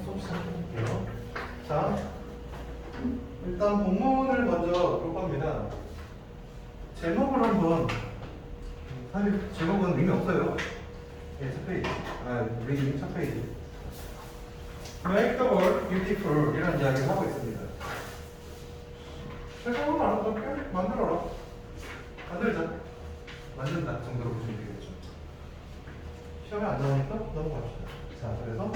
수업 시작해볼게요. 자, 일단 본문을 먼저 볼 겁니다. 제목을 한번, 사실 제목은 의미 없어요. 예, 첫 페이지. 리딩 첫 페이지. Make the world beautiful 이라는 이야기를 하고 있습니다. 세상을 아름답게 만들어라. 만들자. 만든다 정도로 보시면 되겠죠. 시험에 안 나오니까 넘어갑시다. 자, 그래서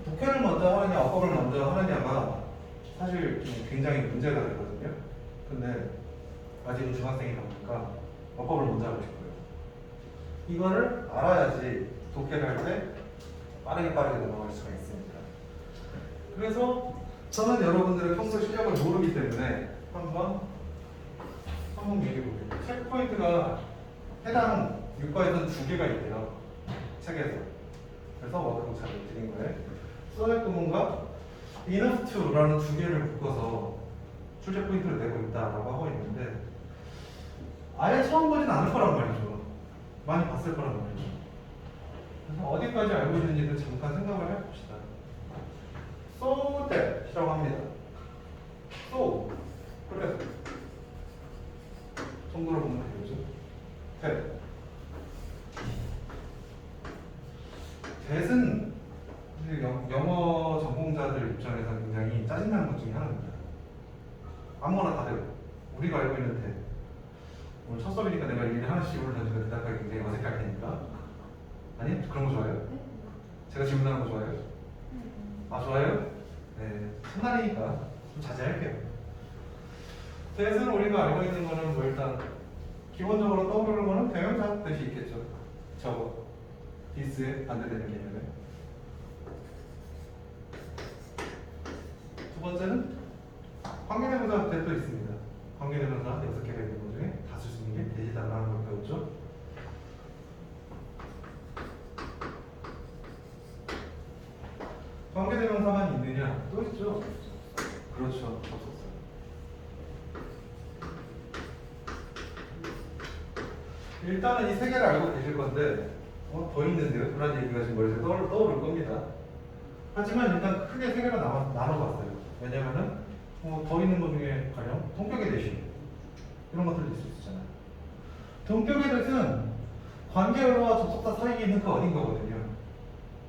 독해를 먼저 하느냐, 어법을 먼저 하느냐가 사실 굉장히 문제가 되거든요. 근데 아직은 중학생이다 보니까 어법을 먼저 하고 싶고요. 이거를 알아야지 독해를 할 때 빠르게 넘어갈 수가 있습니다. 그래서 저는 여러분들의 평소 실력을 모르기 때문에 한번 얘기해 볼게요. 체크 포인트가 해당 유과에서는 2개가 있대요. 책에서. 그래서 워크북 자료를 드린 거예요. 소액 구문과 enough to라는 2개를 묶어서 출제 포인트를 내고 있다라고 하고 있는데 아예 처음 보진 않을 거란 말이죠. 많이 봤을 거란 말이죠. 그래서 어디까지 알고 있는지는 잠깐 생각을 해봅시다. So that이라고 합니다. So, 그래. 정도로 보면 되죠. that. that은 영어 전공자들 입장에서 굉장히 짜증나는 것 중에 하나입니다. 아무거나 다 돼요. 우리가 알고 있는 that. 오늘 첫 수업이니까 내가 일일이 하나씩 던지면 대답하기 굉장히 어색할 테니까. 아니? 그런 거 좋아해요? 제가 질문하는 거 좋아해요? 아, 좋아요? 네. 첫날이니까 좀 자제할게요. that은 우리가 알고 있는 거는 뭐 일단 기본적으로 떠오르는 거는 대명사 뜻이 있겠죠. 저거. this에 반대되는 개념에. 두 번째는 관계대명사 that도 있습니다. 관계대명사 6개가 있는 것 중에 다 쓸 수 있는 게 that이다라는 걸 배웠죠. 관계대명사만 있느냐? 또 있죠. 그렇죠. 접속사. 일단은 이 3개를 알고 계실 건데 더 있는데요? 그런 얘기가 지금 머릿속에 떠오를 겁니다. 하지만 일단 크게 3개로 나눠봤어요. 왜냐면은 더 있는 것 중에 가령 동격의 대신 이런 것들도 있을 수 있잖아요. 동격의 대신 관계어와 접속사 사이에 있는 그 어딘 거거든요.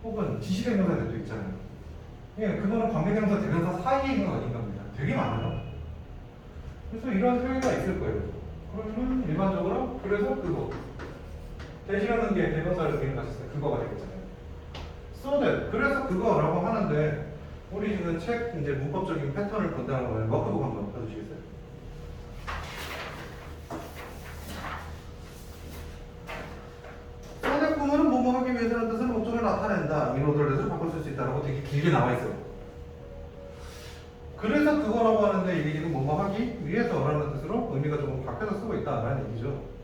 혹은 지시대명사들도 있잖아요. 예, 그거는 관계대명사, 대명사 사이에 있는 어딘 겁니다. 되게 많아요. 그래서 이런 소리가 있을 거예요. 그러면 일반적으로 그래서 그거 대시라는 게 대명사를 그림 같았을 때 그거가 되겠잖아요. so that 그래서 그거라고 하는데 우리 지금 책 이제 문법적인 패턴을 본다는 거예요. 워크북 한번 펴주시겠어요? so that 구문은 뭐뭐 하기 위해서라는 뜻은 목적을 나타낸다. 이노들을 뜻을 바꿔 쓸 수 있다라고 되게 길게 나와 있어요. 그래서 그거라고 하는데 이게 지금 뭐뭐 하기 위해서라는 뜻으로 의미가 조금 바뀌어서 쓰고 있다라는 얘기죠.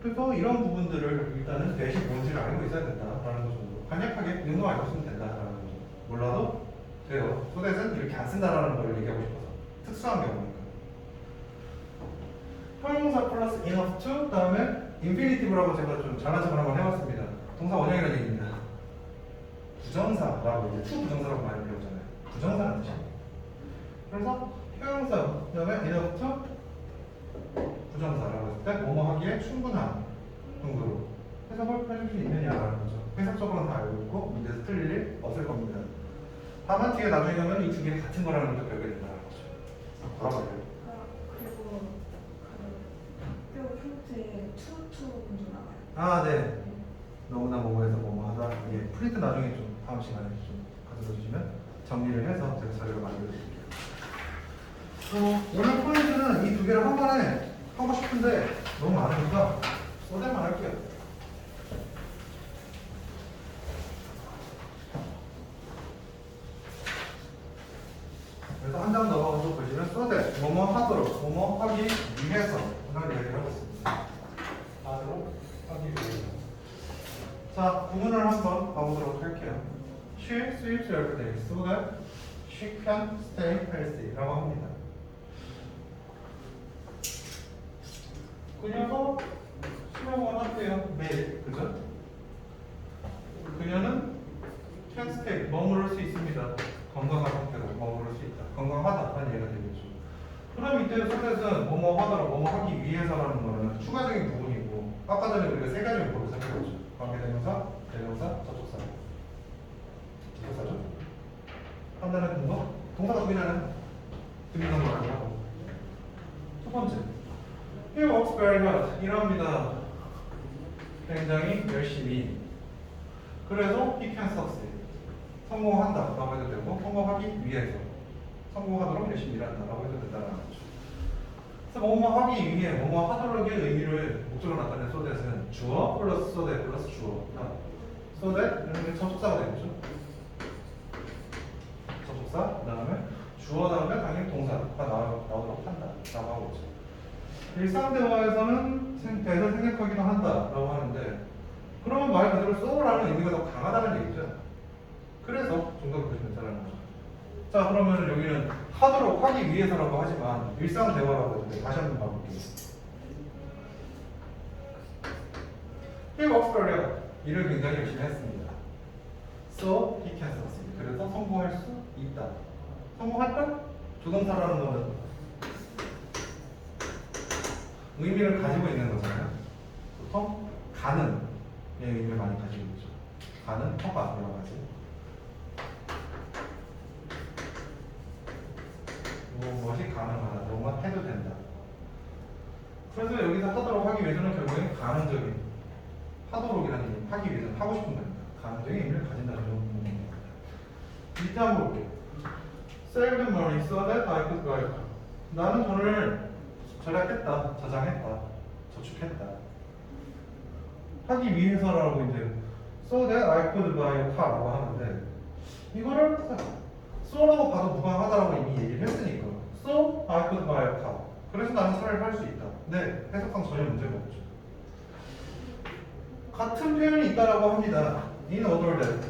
그래서 이런 부분들을 일단은 대시 뭔지를 알고 있어야 된다라는 거 정도. 간략하게 능동 알고 있으면 된다라는 거죠. 몰라도 돼요. 소댓은 이렇게 안 쓴다라는 걸 얘기하고 싶어서. 특수한 경우니까. 형용사 플러스 enough to 다음에 infinitive라고 제가 좀 잘난 척을 한번 해봤습니다. 동사 원형이라는 얘기입니다. 부정사라고 이제 to 부정사라고 많이 배우잖아요. 부정사라는 뜻이에요. 그래서 형용사 그다음에 enough to 부정사라고 했을 때 뭐뭐 하기에 충분한 정도로 해석을 해줄 수 있느냐라는 거죠. 해석적으로는 다 알고 있고 문제에서 틀릴 일 없을 겁니다. 다만 뒤에 나중에 가면 이 2개 같은 거라는 것도 배우게 된다는 거죠. 돌아가요. 그리고 그 학교 프린트에 투투 먼저 나와요. 아, 네. 너무나 뭐뭐해서 뭐뭐하다. 예, 프린트 나중에 좀 다음 시간에 좀 가져다 주시면 정리를 해서 제가 자료를 만들어 드릴게요. 오늘 포인트는 이 2개를 한 번에 하고 싶은데 너무 많으니까 소대만 할게요. 그래서 한 장 넘어가서 보시면 소대, 뭐뭐 하도록, 뭐뭐 하기 위해서 라는 이야기를 하고 있습니다. 하도록 하기 위해서. 자, 구문을 한번 가보도록 할게요. She sweeps every day so that she can stay healthy 라고 합니다. 그녀가 수영을 한대요. 매일. 그죠? so that은 뭐뭐 하더라 뭐뭐 하기 위해서라는 거는 추가적인 부분이고 아까 전에 우리가 세 가지 용법을 살펴봤죠. 관계대명사, 대명사, 접속사. 접속사죠. 판단의 근거? 동사가 두 개잖아요. 등기는 거 아니라고. 첫 번째, he works very hard. 일합니다. 굉장히 열심히. 그래서 he can succeed. 성공한다 라고 해도 되고 성공하기 위해서 성공하도록 열심히 일한다 라고 해도 된다는 거죠. 그래서 뭐뭐 하기 위해 뭐뭐 하도록의 의미를 목적으로 나타낸 so that은 주어 플러스 so that 플러스 주어 so that 이런 게 접속사가 되겠죠. 접속사 그 다음에 주어 다음에 당연히 동사가 나오도록 한다 라고 하고 있죠. 일상 대화에서는 대해서 생략하기도 한다 라고 하는데 그러면 말 그대로 so라는 의미가 더 강하다는 얘기죠. 그래서 정답을 보시면 된다는 거죠. 자 그러면 여기는 하도록 하기 위해서라고 하지만 일상 대화라고 했는데 다시 한번 봐볼게요. He works very hard. 일을 굉장히 열심히 했습니다. So he can succeed. 그래서 성공할 수 있다. 성공할까? 조동사라는 거는 의미를 가지고 있는 거잖아요. 보통 가는 의미를 많이 가지고 있죠. 가는, 허가 여러 가지. 무엇이 가능하다, 뭐뭐 해도 된다. 그래서 여기서 하도록 하기 위해서는 결국엔 가능적인 하도록이라는 의미, 하기 위해서는 하고 싶은 겁니다. 가능적인 의미를 가진다는 의미입니다. 이때 한번 볼게요. Save the money so that I could buy a car. 나는 돈을 절약했다, 저장했다, 저축했다. 하기 위해서라고 이제 so that I could buy a car라고 하는데 이거를 so라고 봐도 무방하다라고 이미 얘기를 했으니까 so I could buy a car. 그래서 나는 차를 살 수 있다. 네, 해석상 전혀 문제가 없죠. 같은 표현이 있다라고 합니다. in order that.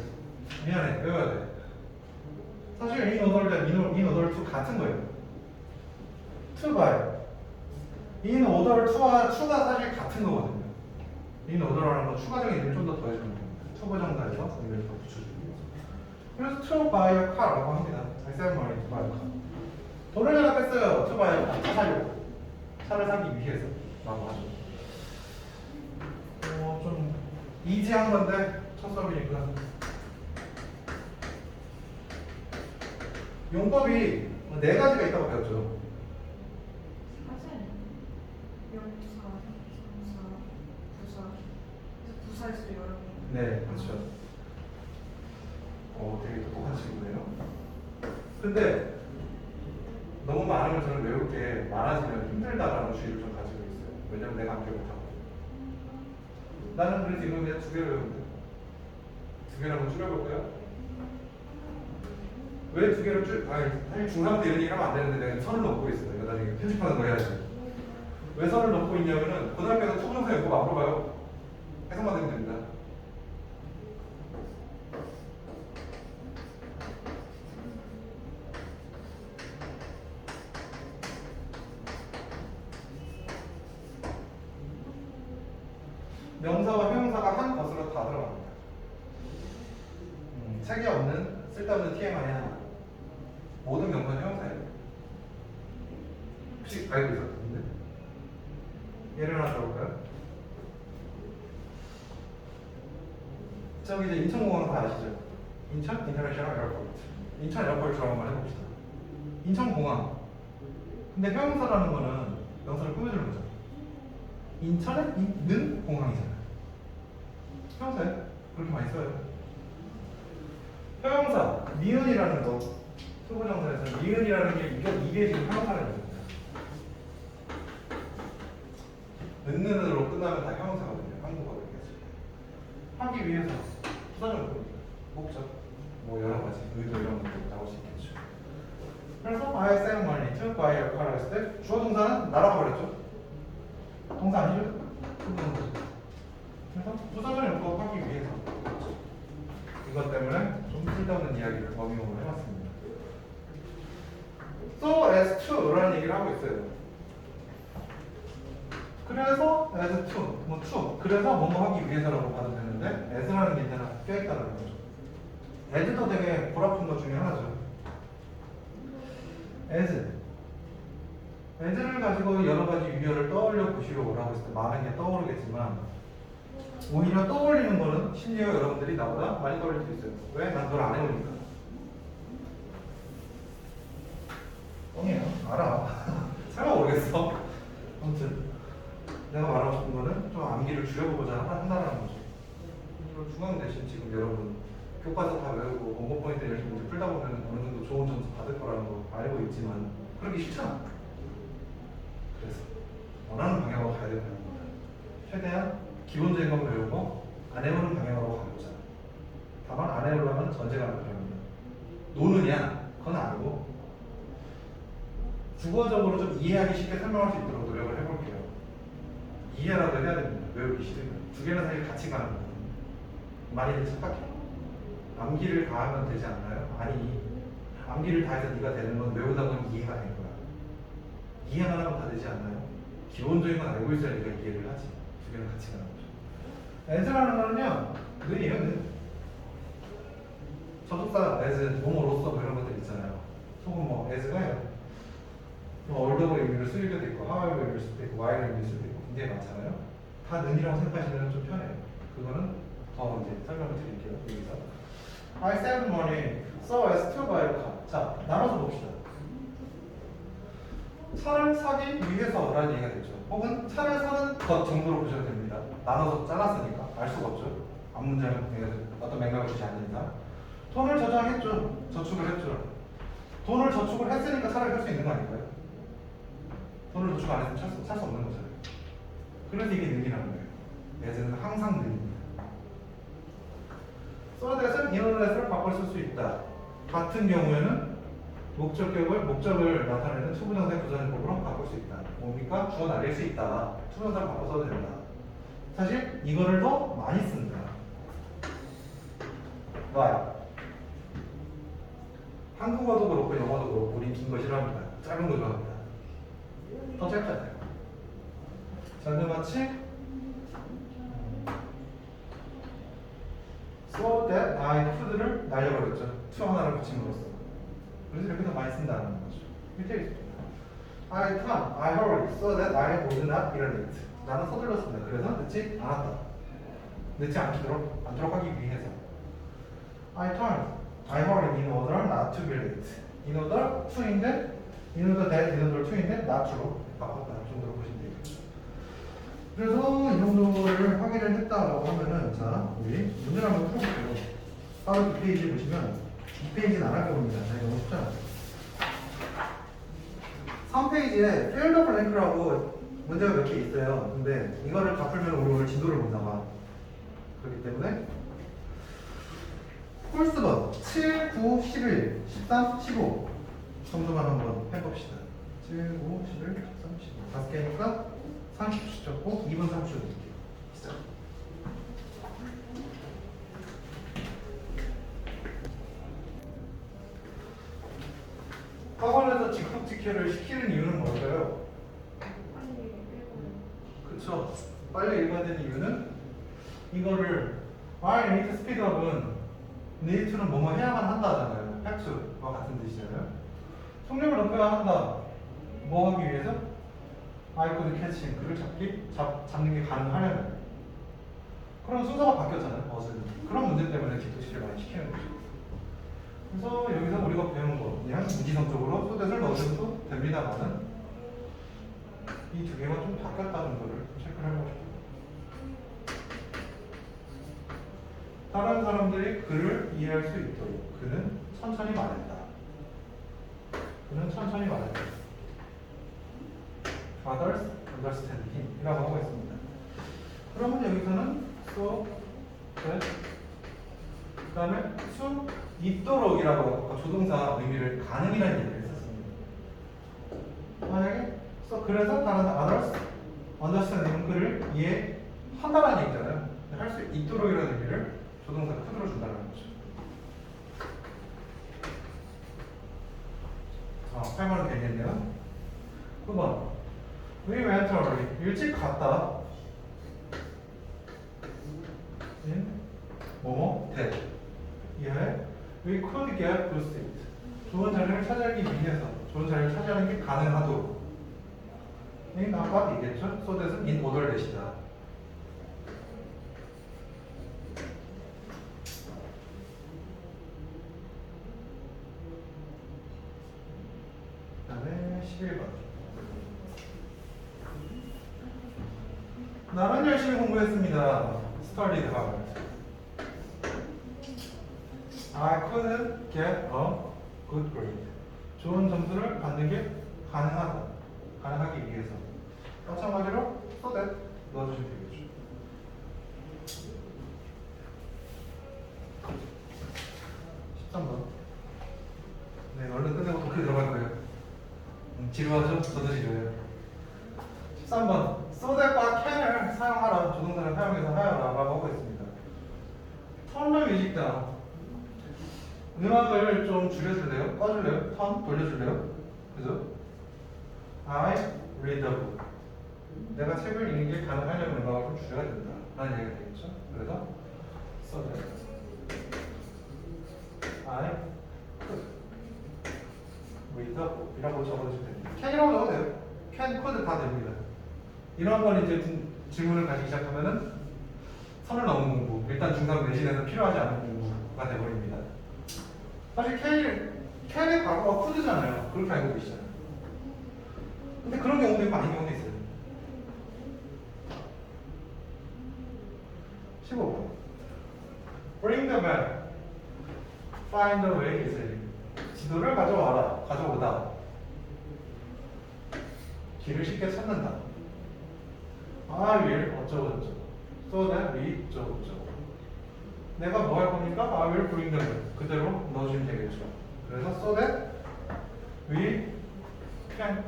미안해, 외워야 돼. 사실 in order that, in order to 같은 거예요. to buy. in order to와 to가 사실 같은 거거든요. in order라는 건 추가적인 의미를 좀 더 더해주는 겁니다. 투부 정사에서 의미를 더 붙여주기 위해서. 그래서 to buy a car라고 합니다. I save money to buy a car. 돈을 절약했어요. to buy a car. 차 사려고. 차를 사기 위해서 라고 하죠. 좀 이지한 건데 첫 수업이니까 용법이 네 가지가 있다고 배웠죠. 사실 명사, 동사, 부사. 그래서 부사에서도 여러 개. 네, 그렇죠. 되게 똑똑한 친구네요. 근데 너무 많으면 저는 외울 게 많아지면 힘들다라는 주의를 좀 가지고 있어요. 왜냐면 내가 암기를 못하고. 나는 그래서 지금 그냥 두 개를 외우는데 두 개를 한번 줄여볼까요? 왜 두 개를 사실 중3 때 이런 얘기 하면 안 되는데 내가 선을 넘고 있어요. 이거 나중에 편집하는 거 해야지. 왜 선을 넘고 있냐면은 고등학교에서 투부정사 연법 안 물어봐요. 해석만 되면 됩니다. 명사와 형용사가 한 것으로 다 들어갑니다. 책에 없는 쓸데없는 TMI 하나. 모든 명사는 형용사예요. 혹시 알고 있었는데? 예를 하나 들어볼까요? 저기 이제 인천공항 다 아시죠? 인천 인터내셔널 에어포트. 인천 에어포트라고 한번 해봅시다. 인천공항. 근데 형용사라는 거는 명사를 꾸며주는 거죠. 인천에 있는 공항이잖아요. 형용사예요. 그렇게 많이 써요. 형용사, 니은이라는 거. 투부정사에서 니은이라는 게 이게 지금 형용사라는 겁니다. 는으로 끝나면 다 형용사거든요. 한국어로 얘기했을 때. 하기 위해서 부사적으로 목적, 뭐 여러 가지 의도 이런 것들 나올 수 있겠죠. 그래서 I save money to buy a car 했을 때 주어 동사는 나라고 그랬죠. 동사 아니죠? 투부정사죠. 그래서 부사적 용법 하기 위해서 이것 때문에 좀 쓸데없는 이야기를 어미용을 해봤습니다. So as to라는 얘기를 하고 있어요. 그래서 as to, 뭐 to, 그래서 뭐뭐 하기 위해서라고 봐도 되는데 as라는 게 있잖아 껴있다는 거죠. as도 되게 골아픈 것 중에 하나죠. as as를 가지고 여러 가지 유형을 떠올려 보시오라고 했을 때 많은 게 떠오르겠지만 오히려 떠올리는 거는 심지어 여러분들이 나보다 많이 떠올릴 수 있어요. 왜? 난 그걸 안 해보니까. 뻥이에요. 알아. 설마 모르겠어. 아무튼 내가 말하고 싶은 거는 좀 암기를 줄여보고자 한다는 거죠. 이거 중앙 대신 지금 여러분 교과서 다 외우고 원고 포인트 열심히 문제 풀다 보면 어느 정도 좋은 점수 받을 거라는 거 알고 있지만 그러기 싫잖아. 그래서 원하는 방향으로 가야 된다는 거야. 최대한 기본적인 건 배우고 안 해보는 방향으로 가보자. 다만 안 해보려면 전제가 필요합니다. 노느냐? 그건 아니고 국어적으로 좀 이해하기 쉽게 설명할 수 있도록 노력을 해볼게요. 이해라도 해야 됩니다. 외우기 싫으면. 두 개는 사실 같이 가는 거예요. 많이들 착각해요. 암기를 다 하면 되지 않나요? 아니, 암기를 다 해서 네가 되는 건 외우다 보면 이해가 된 거야. 이해만 하면 다 되지 않나요? 기본적인 건 알고 있어야 네가 이해를 하지. 두 개는 같이 가는 거죠. as라는 거는요, 는이에요, 는. 접속사 as, 뭐뭐로서 뭐 이런 것들 있잖아요. 속은 뭐 as가요. 얼더블 의미를 쓰일 때도 있고, 하와이로 의미를 쓸 때도 있고, 와이로 의미를 쓸 때도 있고, 굉장히 많잖아요. 다 는이라고 생각하시면 좀 편해요. 그거는 더 이제 설명을 드릴게요. 여기서. I saved money so as to buy a car. 자, 나눠서 봅시다. 차를 사기 위해서라는 얘기가 되죠. 혹은 차를 사는 것 정도로 보셔도 됩니다. 나눠서 잘랐으니까 알 수가 없죠. 앞문장에 어떤 맥락을 주지 않으니까. 돈을 저장했죠. 저축을 했죠. 돈을 저축을 했으니까 차를 살 수 있는 거 아닐까요? 돈을 저축 안 했으면 살 수 없는 거잖아요. 그래서 이게 능이라는 거예요. as는 항상 능입니다. so that은 inordinat를 바꿔 쓸 수 있다. 같은 경우에는 목적을 나타내는 투부정사의 부사절법으로 바꿀 수 있다. 뭡니까? 주어 날릴 수 있다. 투부정사를 바꿔 써도 된다. 사실 이거를 더 많이 쓴다. why? 한국어도 그렇고 영어도 그렇고 우린 긴 거 싫어합니다. 짧은 거 좋아합니다. 더 짧잖아요. 자, 근데 마치 so that I could를 날려버렸죠. to 하나를 붙임으로써. 그래서 이렇게 더 많이 쓴다는 거죠. 밑에 있습니다. I thought, I hurried so that I would not be late. 나는 서둘렀습니다. 그래서 늦지 않았다. 늦지 않도록 하기 위해서. I turned, I hurried in order not to be late. In order to인데, in order that, in order to인데 not to로 바꿨다 정도로 보시면 되겠죠. 그래서 이 정도를 확인을 했다라고 하면은 자, 우리 문제를 한번 풀어볼게요. 바로 2페이지 보시면 2페이지는 안 할 겁니다. 너무 쉽잖아요. 3페이지에 fill the blank라고 문제가 몇 개 있어요. 근데 이거를 다 풀면 우리 오늘 진도를 못 나가. 그렇기 때문에 홀스번 7, 9, 11, 13, 15 정도만 한번 해봅시다. 7, 9, 11, 13, 15 5개니까 30초 적고 2분 30초 드릴게요. 시작. 학원에서 직독직해를 시키는 이유는 뭘까요? 그쵸. 빨리 읽어야 되는 이유는 이거를 I need to speed up은 need to는 뭐뭐 해야만 한다잖아요. have to와 같은 뜻이잖아요. 속력을 높여야 한다. 뭐 하기 위해서? I could catch him. 그를 잡는 게 가능하려면. 그럼 순서가 바뀌었잖아요. 버스는. 그런 문제 때문에 직독직해를 많이 시키는 거죠. 그래서 여기서 우리가 배운 거 그냥 무지성적으로 소댓을 넣어줘도 됩니다만은 이 두 개가 좀 바뀌었다는 거를 체크를 해보고 싶어요. 다른 사람들이 그를 이해할 수 있도록 그는 천천히 말했다. 그는 천천히 말했다. Others understand him 이라고 하고 있습니다. 그러면 여기서는 so, that 그 다음에 수 있도록이라고 조동사 의미를 가능이라는 얘기를 했었습니다. 만약에 그래서 다른 others understanding은 그를 이해한다라는 얘기잖아요. 할 수 있도록이라는 의미를 조동사 could로 준다는 거죠. 할 말은 되겠네요. 9번 We went early. 일찍 갔다. 뭐뭐? that. 이하에 We could get good seat. 좋은 자리를 차지하기 위해서 좋은 자리를 차지하는 게 가능하도록 아까 얘기했죠? so that은 in order that이다. 그 다음에 11번. 나는 열심히 공부했습니다. Studied hard. I couldn't get a good grade. 좋은 점수를 받는 게 가능하기 위해서. 마찬가지로 so that 넣어주시면 되겠죠. 13번. 네, 얼른 끝내고 독해 들어갈 거예요. 지루하죠? 저도 지루해요. 13번. so that과 can을 사용하라. 조동사를 사용해서 하여라 라고 하고 있습니다. Turn the music down. 음악을 좀 줄여줄래요? 꺼줄래요? 턴 돌려줄래요? 그죠? I read the book. 내가 책을 읽는 게 가능하려면 음악을 좀 줄여야 된다 라는 얘기가 되겠죠? 그래서 so that I could read the book 이라고 적어주시면 됩니다. can이라고 적어도 돼요. can, could 다 됩니다. 이런 걸 이제 질문을 가지기 시작하면은 선을 넘은 공부, 일단 중상 내신에서 필요하지 않은 공부가 돼버립니다. 사실 can의 과거가 could잖아요. 그렇게 알고 계시잖아요. 근데 그런 경우도 있고 아닌 경우도 있어요. 15번. Bring the map. Find the way easily. 지도를 가져오다. 길을 쉽게 찾는다. I will 어쩌고저쩌고. So that we 어쩌고저쩌고. 내가 뭐 할 겁니까? I will bring the map. 그대로 넣어주면 되겠죠. 그래서 so that we can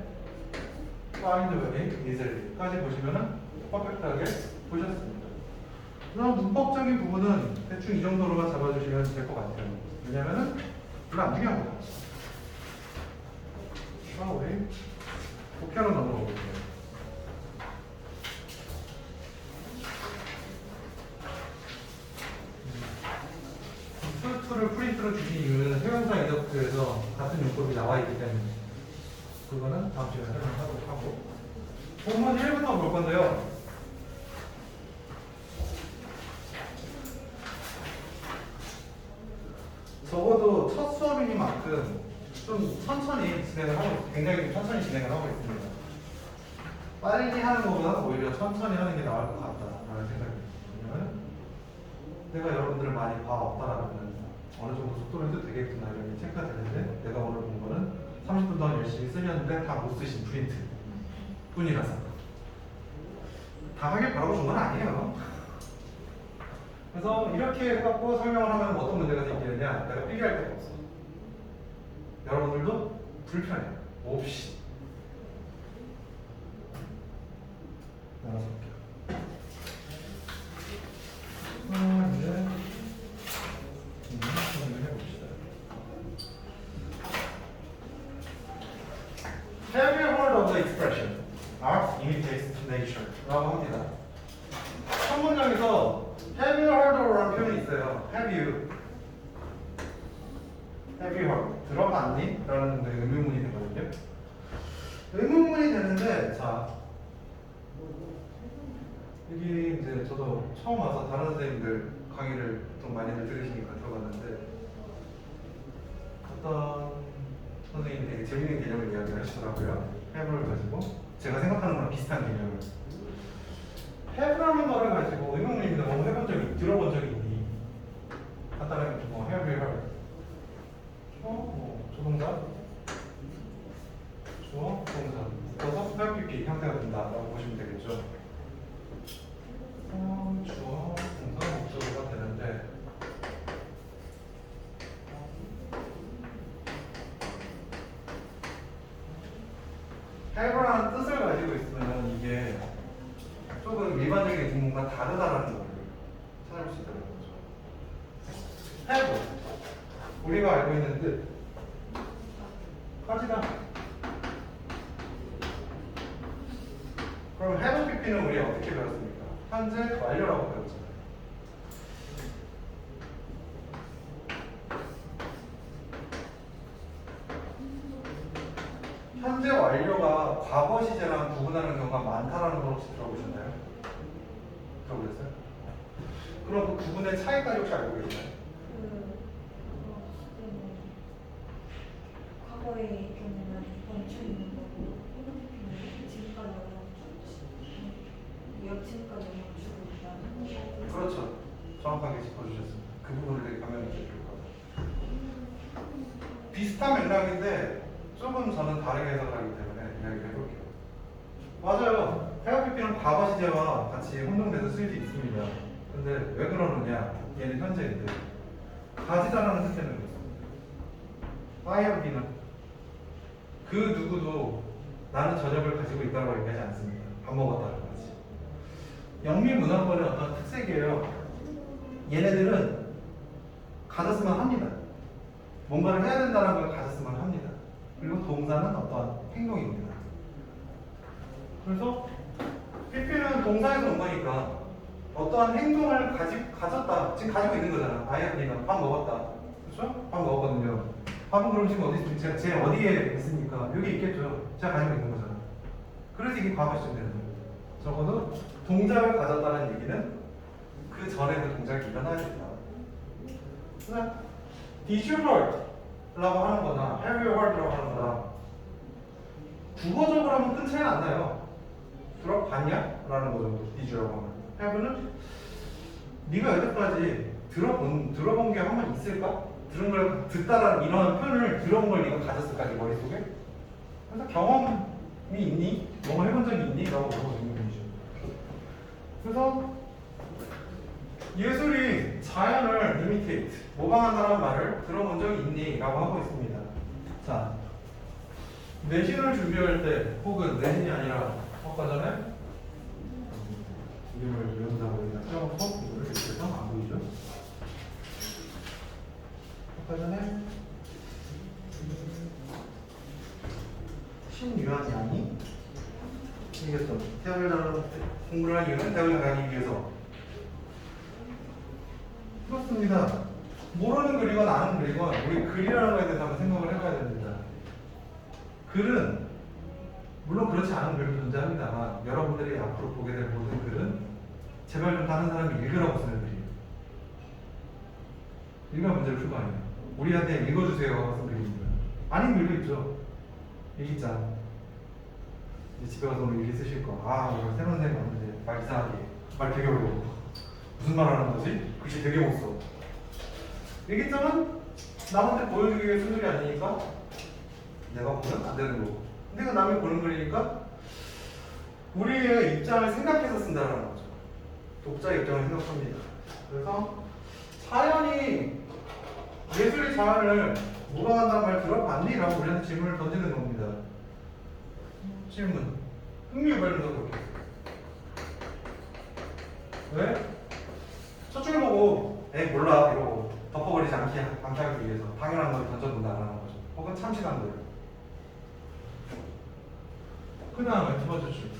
find the way easily까지 보시면은 퍼펙트하게 보셨습니다. 그럼 문법적인 부분은 대충 이 정도로만 잡아주시면 될 것 같아요. 왜냐면은 별로 안 중요한 거예요. 우리 독해로 넘어가 볼게요. 풀2를 프린트로 주신 이유는 회원사 이덕트에서 같은 용법이 나와 있기 때문에 그거는 다음 시간에 설명하도록 하고 본문 1부터 볼 건데요. 적어도 첫 수업이니만큼 좀 천천히 굉장히 천천히 진행을 하고 있습니다. 빨리 하는 것보다는 오히려 천천히 하는 게 나을 것 같다라는 생각이 듭니다. 내가 여러분들을 많이 봐왔다라면 어느 정도 속도로 해도 되겠구나 이런 게 체크가 되는데 내가 오늘 본 거는 30분 동안 열심히 쓰셨는데 다 못 쓰신 프린트 뿐이라서 다 하길 바라고 준 건 아니에요. 그래서 이렇게 해갖고 설명을 하면 어떤 문제가 생기느냐, 내가 필기할 데가 없어. 여러분들도 불편해. 몹시. 나가서 볼게요. 이제 정리를 해봅시다. Have you heard of the expression art imitates nature? 라고 합니다. 첫 문장에서 Have you heard of 라는 표현이 있어요. Have you heard? 들어봤니? 라는 의문문이 되거든요. 의문문이 되는데, 자, 여기 이제 저도 처음 와서 다른 선생님들 강의를 좀 많이들 들으시니까 들어봤는데, 어떤 선생님이 되게 재밌는 개념을 이야기하시더라고요. have를 가지고 제가 생각하는 거랑 비슷한 개념을. have라는 말을 가지고 의문문입니다. 뭐 들어본 적이 있니? 간단하게 뭐 have you heard? 조동사, 주어, 동사 묶어서 PPP 형태가 된다라고 보시면 되겠죠. 주어, 동사, 목적어가 되는데 have라는 뜻을 가지고 있으면 이게 조금 일반적인 질문과 다르다라는 걸 찾아볼 수 있다는 거죠. have 우리가 알고 있는 뜻 까지다. 그럼 have PP는 우리 어떻게 배웠습니까? 현재 완료라고 배웠잖아요. 현재 완료가 과거 시제랑 구분하는 경우가 많다라는 걸 혹시 들어보셨나요? 들어보셨어요? 그럼 그 구분의 차이까지 혹시 알고 계시나요? 과거의 경우는 멈춰 있는 거고 현재는 지금까지 지금까지 멈추고 있다는 그렇죠. 정확하게 짚어주셨습니다. 그 부분을 되게 감명 깊게 들을 거예요. 비슷한 맥락인데 조금 저는 다르게 해석을 하기 때문에 이야기를 해볼게요. 맞아요. 태아PP는 과거 시제와 같이 혼동돼서 쓰일 수 있습니다. 근데 왜 그러느냐? 얘는 현재인데 가지다라는 뜻 때문에 그렇습니다. I have dinner. 그 누구도 나는 저녁을 가지고 있다고 얘기하지 않습니다. 밥 먹었다는 거지. 영미 문화권의 어떤 특색이에요. 얘네들은 가졌으면 합니다. 뭔가를 해야 된다는 걸 가졌으면 합니다. 그리고 동사는 어떠한 행동입니다. 그래서 PP는 동사에서 온 거니까 어떠한 행동을 가졌다. 지금 가지고 있는 거잖아. 아이언이가 밥 먹었다. 그렇죠? 밥 먹었거든요. 밥은 그럼 지금 어디 있습니까? 제 어디에 있습니까? 여기 있겠죠. 제가 가지고 있는 거잖아. 그래서 이게 과거 시점 되는 거예요. 적어도 동작을 가졌다는 얘기는 그 전에 그 동작이 일어나야 된다. 그냥 Did you heard? 라고 하는 거나 Have you heard? 라고 하는 거나 국어적으로 하면 큰 차이는 안 나요. 들어봤냐? 라는 거죠. Did you라고 하면 Have는 네가 여태까지 들어본 게 한 번 있을까? 들은 걸 듣다라는 이런 표현을 들어본 걸 네가 가졌을까? 네 머릿속에? 그래서 경험이 있니? 뭐 해본 적이 있니? 라고 물어보는 거죠. 그래서 예술이 자연을 imitate, 모방한다는 말을 들어본 적이 있니? 라고 하고 있습니다. 자, 내신을 준비할 때 혹은 내신이 아니라 아까 전에 이름을 외운다고 여기다 써놓고 이거를 이렇게 해서 안 보이죠? 아까 전에 신유한 양이 얘기했던 대학을 나는 공부를 한 이유는 대학을 나가기 위해서. 그렇습니다. 모르는 글이건 아는 글이건 우리 글이라는 거에 대해서 한번 생각을 해봐야 됩니다. 글은 물론 그렇지 않은 글도 존재합니다만 여러분들이 앞으로 보게 될 모든 글은 제발 좀 다른 사람이 읽으라고 쓰는 글이에요. 읽으면 문제를 풀고 아니에요. 우리한테 읽어주세요 하고 쓴 글입니다. 아닌 글도 있죠. 일기장. 이제 집에 가서 오늘 일기 쓰실 거. 아, 오늘 새로운 선생님 왔는데 말 이상하게. 말 되게 어려워. 무슨 말 하는 거지? 글씨 되게 못 써. 일기장은 남한테 보여주기 위해 쓴 글이 아니니까 내가 보면 안 되는 거고. 근데 그 남이 보는 글이니까 우리의 입장을 생각해서 쓴다는 거죠. 독자의 입장을 생각합니다. 그래서 자연이 예술의 자연을 모방한다는 말 들어봤니? 라고 우리한테 질문을 던지는 겁니다. 질문. 흥미유발면서 그렇게. 왜? 첫 줄 보고 에이 몰라 이러고 덮어버리지 않게 하기 위해서 당연한 걸 던져본다는 거죠. 혹은 참신한 걸. 그 다음에 두 번째 줄.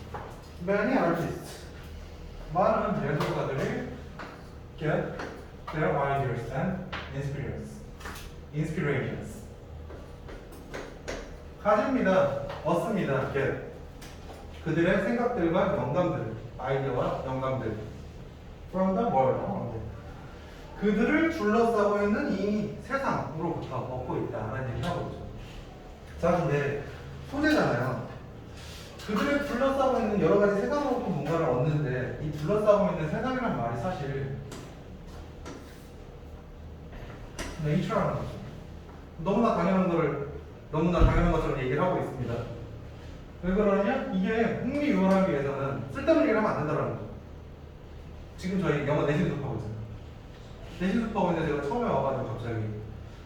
Many artists. 많은 예술가들이 get their ideas and inspirations. 가집니다. 얻습니다. get. 그들의 생각들과 영감들, 아이디어와 영감들. from the world. 그들을 둘러싸고 있는 이 세상으로부터 얻고 있다라는 얘기를 하고 있죠. 자, 근데 소재잖아요. 그들을 둘러싸고 있는 여러 가지 세상으로부터 뭔가를 얻는데 이 둘러싸고 있는 세상이라는 말이 사실 nature라는 거죠. 너무나 당연한 것처럼 얘기를 하고 있습니다. 왜 그러냐? 이게 흥미유발하기 위해서는 쓸데없는 얘기를 하면 안 된다는 거죠. 지금 저희 영어 내신 수업하고 있잖아요. 내신 수업하고 있는데 제가 처음에 와가지고 갑자기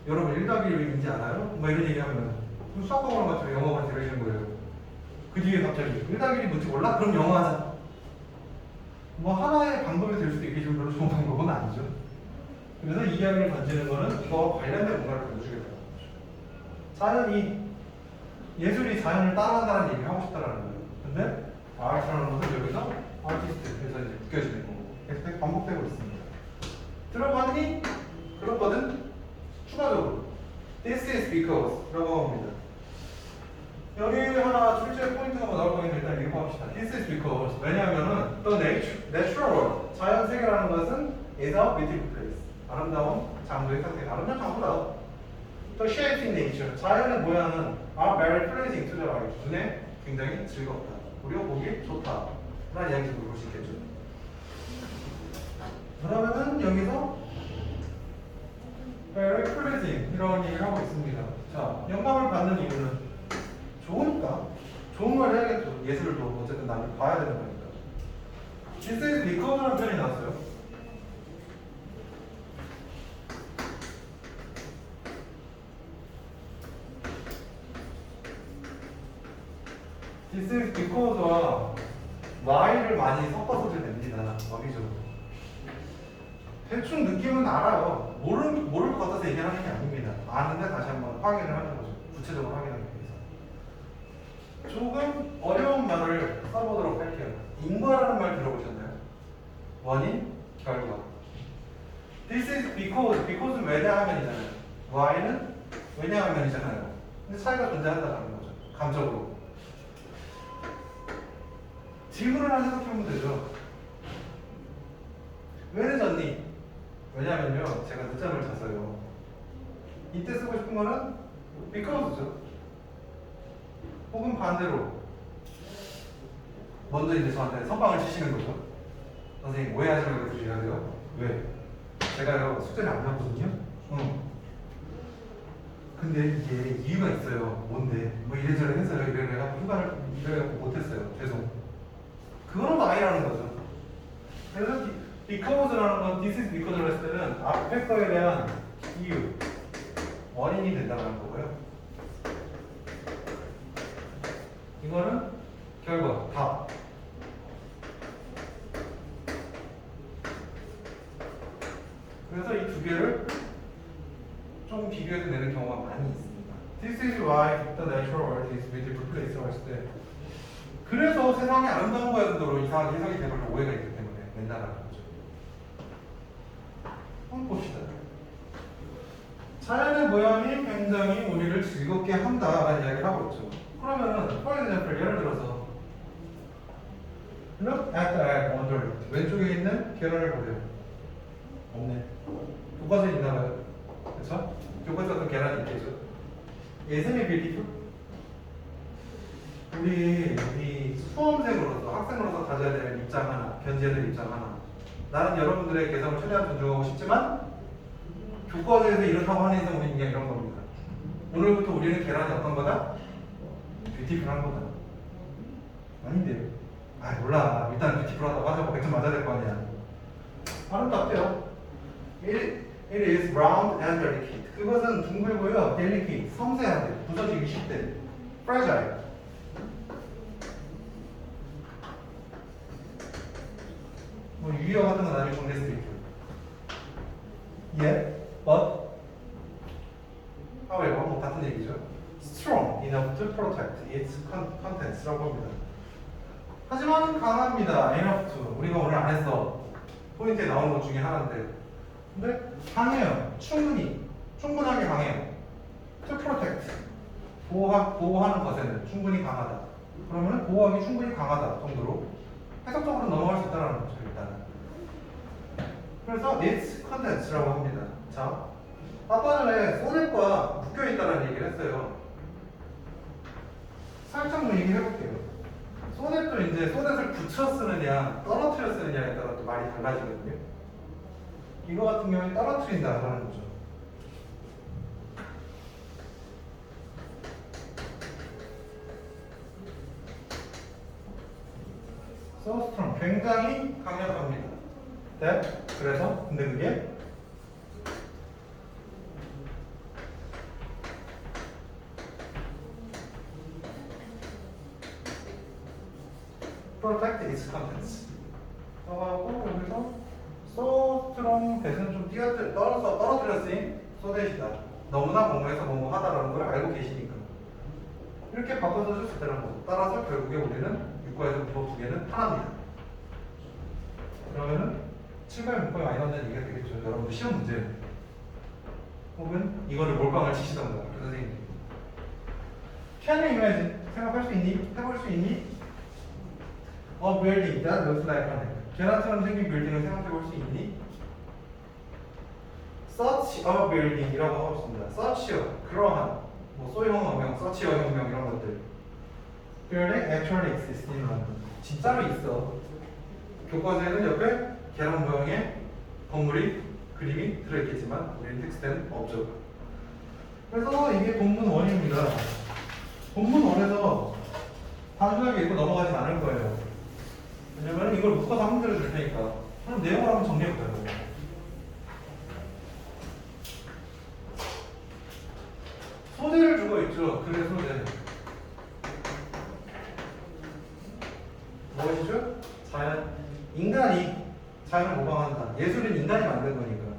여러분 1+1인지 알아요? 막 이런 얘기하면 수학학원 같은 영어만 들으시는 거예요. 그 뒤에 갑자기 1+1이 뭔지 몰라? 그럼 영어 하자. 뭐 하나의 방법이 될 수도 있겠지만 별로 좋은 방법은 아니죠. 그래서 이 이야기를 던지는 거는 이거와 관련된 뭔가를 보여주겠다는 거죠. 자연이 예술이 자연을 따라간다는 얘기를 하고 싶다는 거예요. 근데 아트라는 것은 여기서 아티스트에서 이제 느껴지는 거고 계속 반복되고 있습니다. 들어봤니? 그렇거든? 추가적으로 This is because 라고 합니다. 여기 하나 출제 포인트가 뭐 나올 거니까 일단 읽어봅시다. This is because 왜냐하면은 the natural world 자연 세계라는 것은 is a beautiful place 아름다운 장소의 상태 아름다운 장소다. The shapes in nature 자연의 모양은 are very pleasing to the eye 눈에 굉장히 즐겁다. 우리가 보기 좋다. 라는 이야기를 볼 수 있겠죠. 그러면은 여기서 very pleasing 이런 얘기를 하고 있습니다. 자, 영감을 받는 이유는 좋으니까 좋은 걸 해야겠죠. 예술을 또 어쨌든 나를 봐야 되는 거니까. This is because라는 표현이 나왔어요. This is because와 why를 많이 섞어서도 됩니다. 어휘적으로. 대충 느낌은 알아요. 모를 것 같아서 얘기하는 게 아닙니다. 아는데 다시 한번 확인을 하는 거죠. 구체적으로 확인하기 위해서. 조금 어려운 말을 써보도록 할게요. 인과라는 말 들어보셨나요? 원인, 결과. This is because는 왜냐하면이잖아요. why는 왜냐하면이잖아요. 근데 차이가 존재한다는 거죠. 감정으로. 질문을 하나 생각해보면 되죠. 왜 늦었니? 왜냐면요, 제가 늦잠을 잤어요. 이때 쓰고 싶은 거는 because죠. 혹은 반대로 먼저 이제 저한테 선빵을 치시는 거죠. 선생님 오해하지 말고 들으셔야 돼요. 왜? 제가요 숙제를 안 냈거든요. 근데 이게 이유가 있어요. 뭔데? 뭐 이래저래 해서요. 이래갖고 휴가를 이래갖고 못했어요. 죄송. 그거는 또 아니라는 거죠. 그래서 because라는 건 this is because를 했을 때는 앞에 거에 대한 이유, 원인이 된다는 거고요. 이거는 결과, 답. 그래서 이 두 개를 좀 비교해서 내는 경우가 많이 있습니다. This is why the natural world is beautiful place라고 했을 때 그래서 세상이 아름다운 거야 정도로 이상하게 해석이 되면 오해가 있기 때문에 맨날하는 거죠. 한번 봅시다. 자연의 모양이 굉장히 우리를 즐겁게 한다라는 이야기를 하고 있죠. 그러면은 for example 예를 들어서 look at the egg on the left. 왼쪽에 있는 계란을 보세요. 없네. 교과서에 있나봐요. 그렇죠? 교과서에 어떤 계란이 있겠죠. Isn't it beautiful? 우리 이 수험생으로서 학생으로서 가져야 되는 입장 하나, 견지해야 될 입장 하나. 나는 여러분들의 개성을 최대한 존중하고 싶지만 교과서에서 이렇다고 하는 이상 우리는 그냥 이런 겁니다. 오늘부터 우리는 계란이 어떤 거다? 뷰티풀한 거다. 아닌데요. 아 몰라. 일단 뷰티풀하다고 하자고 100점 맞아야 될 거 아니야. 아름답대요. It is round and delicate. 그것은 둥글고요, delicate, 섬세한데 부서지기 쉽대. fragile. 뭐 유형 같은 건 나중에 정리해서 드릴게요. Yet, but, however, 뭐 같은 얘기죠. Strong enough to protect its contents라고 합니다. 하지만 강합니다. enough to. 우리가 오늘 안 했어. 포인트에 나오는 것 중에 하나인데. 근데 강해요. 충분하게 강해요. To protect. 보호하는 것에는 충분히 강하다. 그러면 보호하기 충분히 강하다 정도로 해석적으로 넘어갈 수 있다는 거죠, 일단은. 그래서 its contents라고 합니다. 자, 아까 전에 소넷과 묶여있다는 얘기를 했어요. 살짝 뭐 얘기해볼게요. 소넷도 이제 소넷을 붙여 쓰느냐 떨어뜨려 쓰느냐에 따라 또 말이 달라지거든요. 이거 같은 경우에 떨어뜨린다라는 거죠. So strong, 굉장히 강력합니다. 네? 그래서 근데 그게 protect its contents. 하고 여기서 so strong 대신에 좀 떨어뜨렸으니 so that이다. 너무나 뭐뭐해서 뭐뭐 하다라는 걸 알고 계시니까 이렇게 바꿔서 쓸 수 있다는 거죠. 따라서 결국에 우리는 육과에서 문법 두 개는 하나입니다. 그러면은 7과에 문법이 많이 나온다는 얘기가 되겠죠. 여러분들 시험 문제 혹은 이거를 몰빵을 치시던가 그 선생님들. Can you imagine? 생각할 수 있니? 해볼 수 있니? A building that looks like an egg. 계란처럼 생긴 빌딩을 생각해 볼 수 있니? Such a building이라고 하고 있습니다. Such 그러한 뭐 소형혁명, such a 혁명 이런 것들. building actually exists in London. 진짜로 있어. 교과서에는 옆에 계란 모양의 건물이 그림이 들어있겠지만 우리는 텍스트는 없죠. 그래서 이게 본문 1입니다. 본문 1에서 단순하게 읽고 넘어가진 않을 거예요. 왜냐면 이걸 묶어서 문제를 줄 테니까. 그럼 내용을 한번 정리해볼까요? 소재를 주고 있죠. 글의 소재. 무엇이죠? 자연. 인간이 자연을 모방한다. 예술은 인간이 만든 거니까.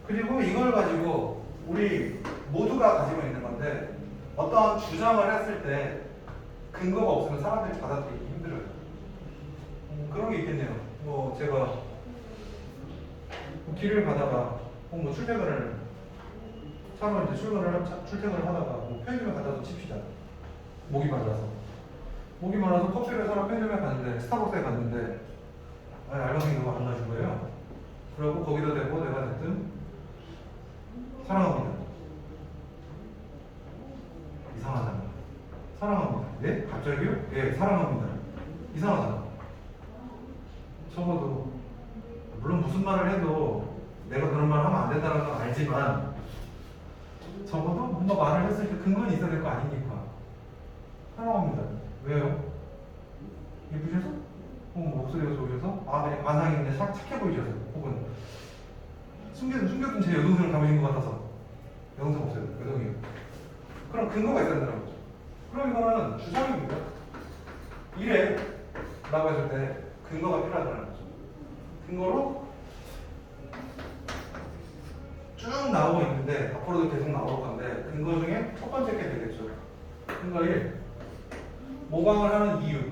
그리고 이걸 가지고 우리 모두가 가지고 있는 건데 어떠한 주장을 했을 때 근거가 없으면 사람들이 받아들이기 힘들어요. 그런 게 있겠네요. 뭐 제가 뭐 길을 가다가 뭐 출퇴근을 차로 이제 출퇴근을 하다가 뭐 편의점에 갔다도 칩시다. 목이 말라서 커피를 사러 편의점에 갔는데 스타벅스에 갔는데 알바생이 누가 안 가준 거예요. 그리고 거기다 대고 내가 됐든 사랑합니다. 이상하잖아. 사랑합니다. 네? 갑자기요? 예, 사랑합니다. 이상하잖아. 적어도 물론 무슨 말을 해도 내가 그런 말을 하면 안 된다는 건 알지만 적어도 뭔가 말을 했을 때 근거는 있어야 될 거 아니니까. 사랑합니다. 왜요? 예쁘셔서? 혹은 목소리가 좋으셔서? 아 그냥 관상이 그냥 착해 보이셔서? 혹은 숨겨둔 제 여동생을 담으신 것 같아서. 여동생 없어요. 여동이요. 그럼 근거가 있어야 된다는 거죠. 그럼 이거는 주장입니다. 이래 라고 했을 때 근거가 필요하다는 거죠. 근거로 쭉 나오고 있는데 앞으로도 계속 나올 건데 근거 중에 첫 번째 게 되겠죠. 근거 1. 모방을 하는 이유.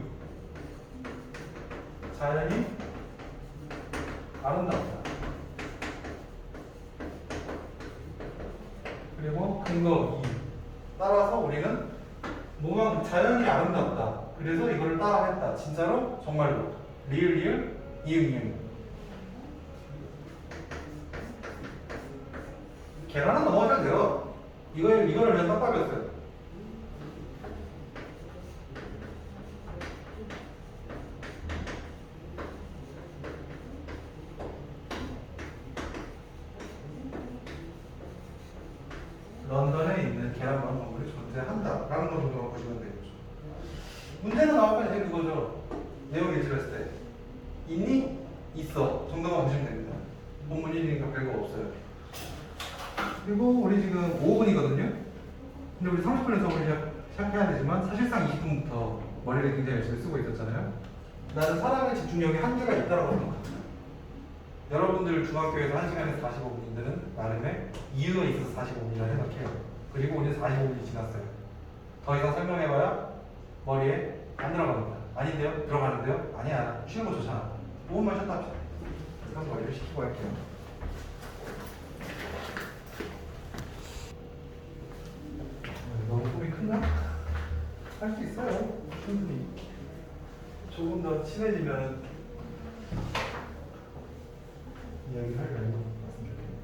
자연이 아름답다. 그리고 근거 2. 따라서 우리는 자연이 아름답다. 그래서 이거를 따라했다. 진짜로 정말로 리을 이응. 계란은 넘어가셔도 돼요. 이거를 왜 떡밥이었어요? 런던에 있는 계란만 건물이 존재한다라는 걸 정도로 보시면 되겠죠. 문제는 나올 건 이제 그거죠. 내용 예측했을 때 있니? 있어. 정도만 보시면 됩니다. 본문 1이니까 별거 없어요. 그리고 우리 지금 5분이거든요. 근데 우리 30분에서 시작해야 되지만 사실상 20분부터 머리를 굉장히 열심히 쓰고 있었잖아요. 나는 사람의 집중력에 한계가 있다고 생각합니다. 여러분들 중학교에서 1시간에서 45분인데는 나름의 이유가 있어서 45분이라 생각해요. 그리고 우리 45분이 지났어요. 더 이상 설명해봐야 머리에 안 들어갑니다. 아닌데요? 들어가는데요? 아니야. 쉬는 거 좋잖아. 5분만 쉬었다 합시다. 그래서 머리를 식히고 할게요. 너무 꿈이 큰가? 할 수 있어요. 충분히. 조금 더 친해지면 이야기를 할 여유가 있으면 좋겠네요.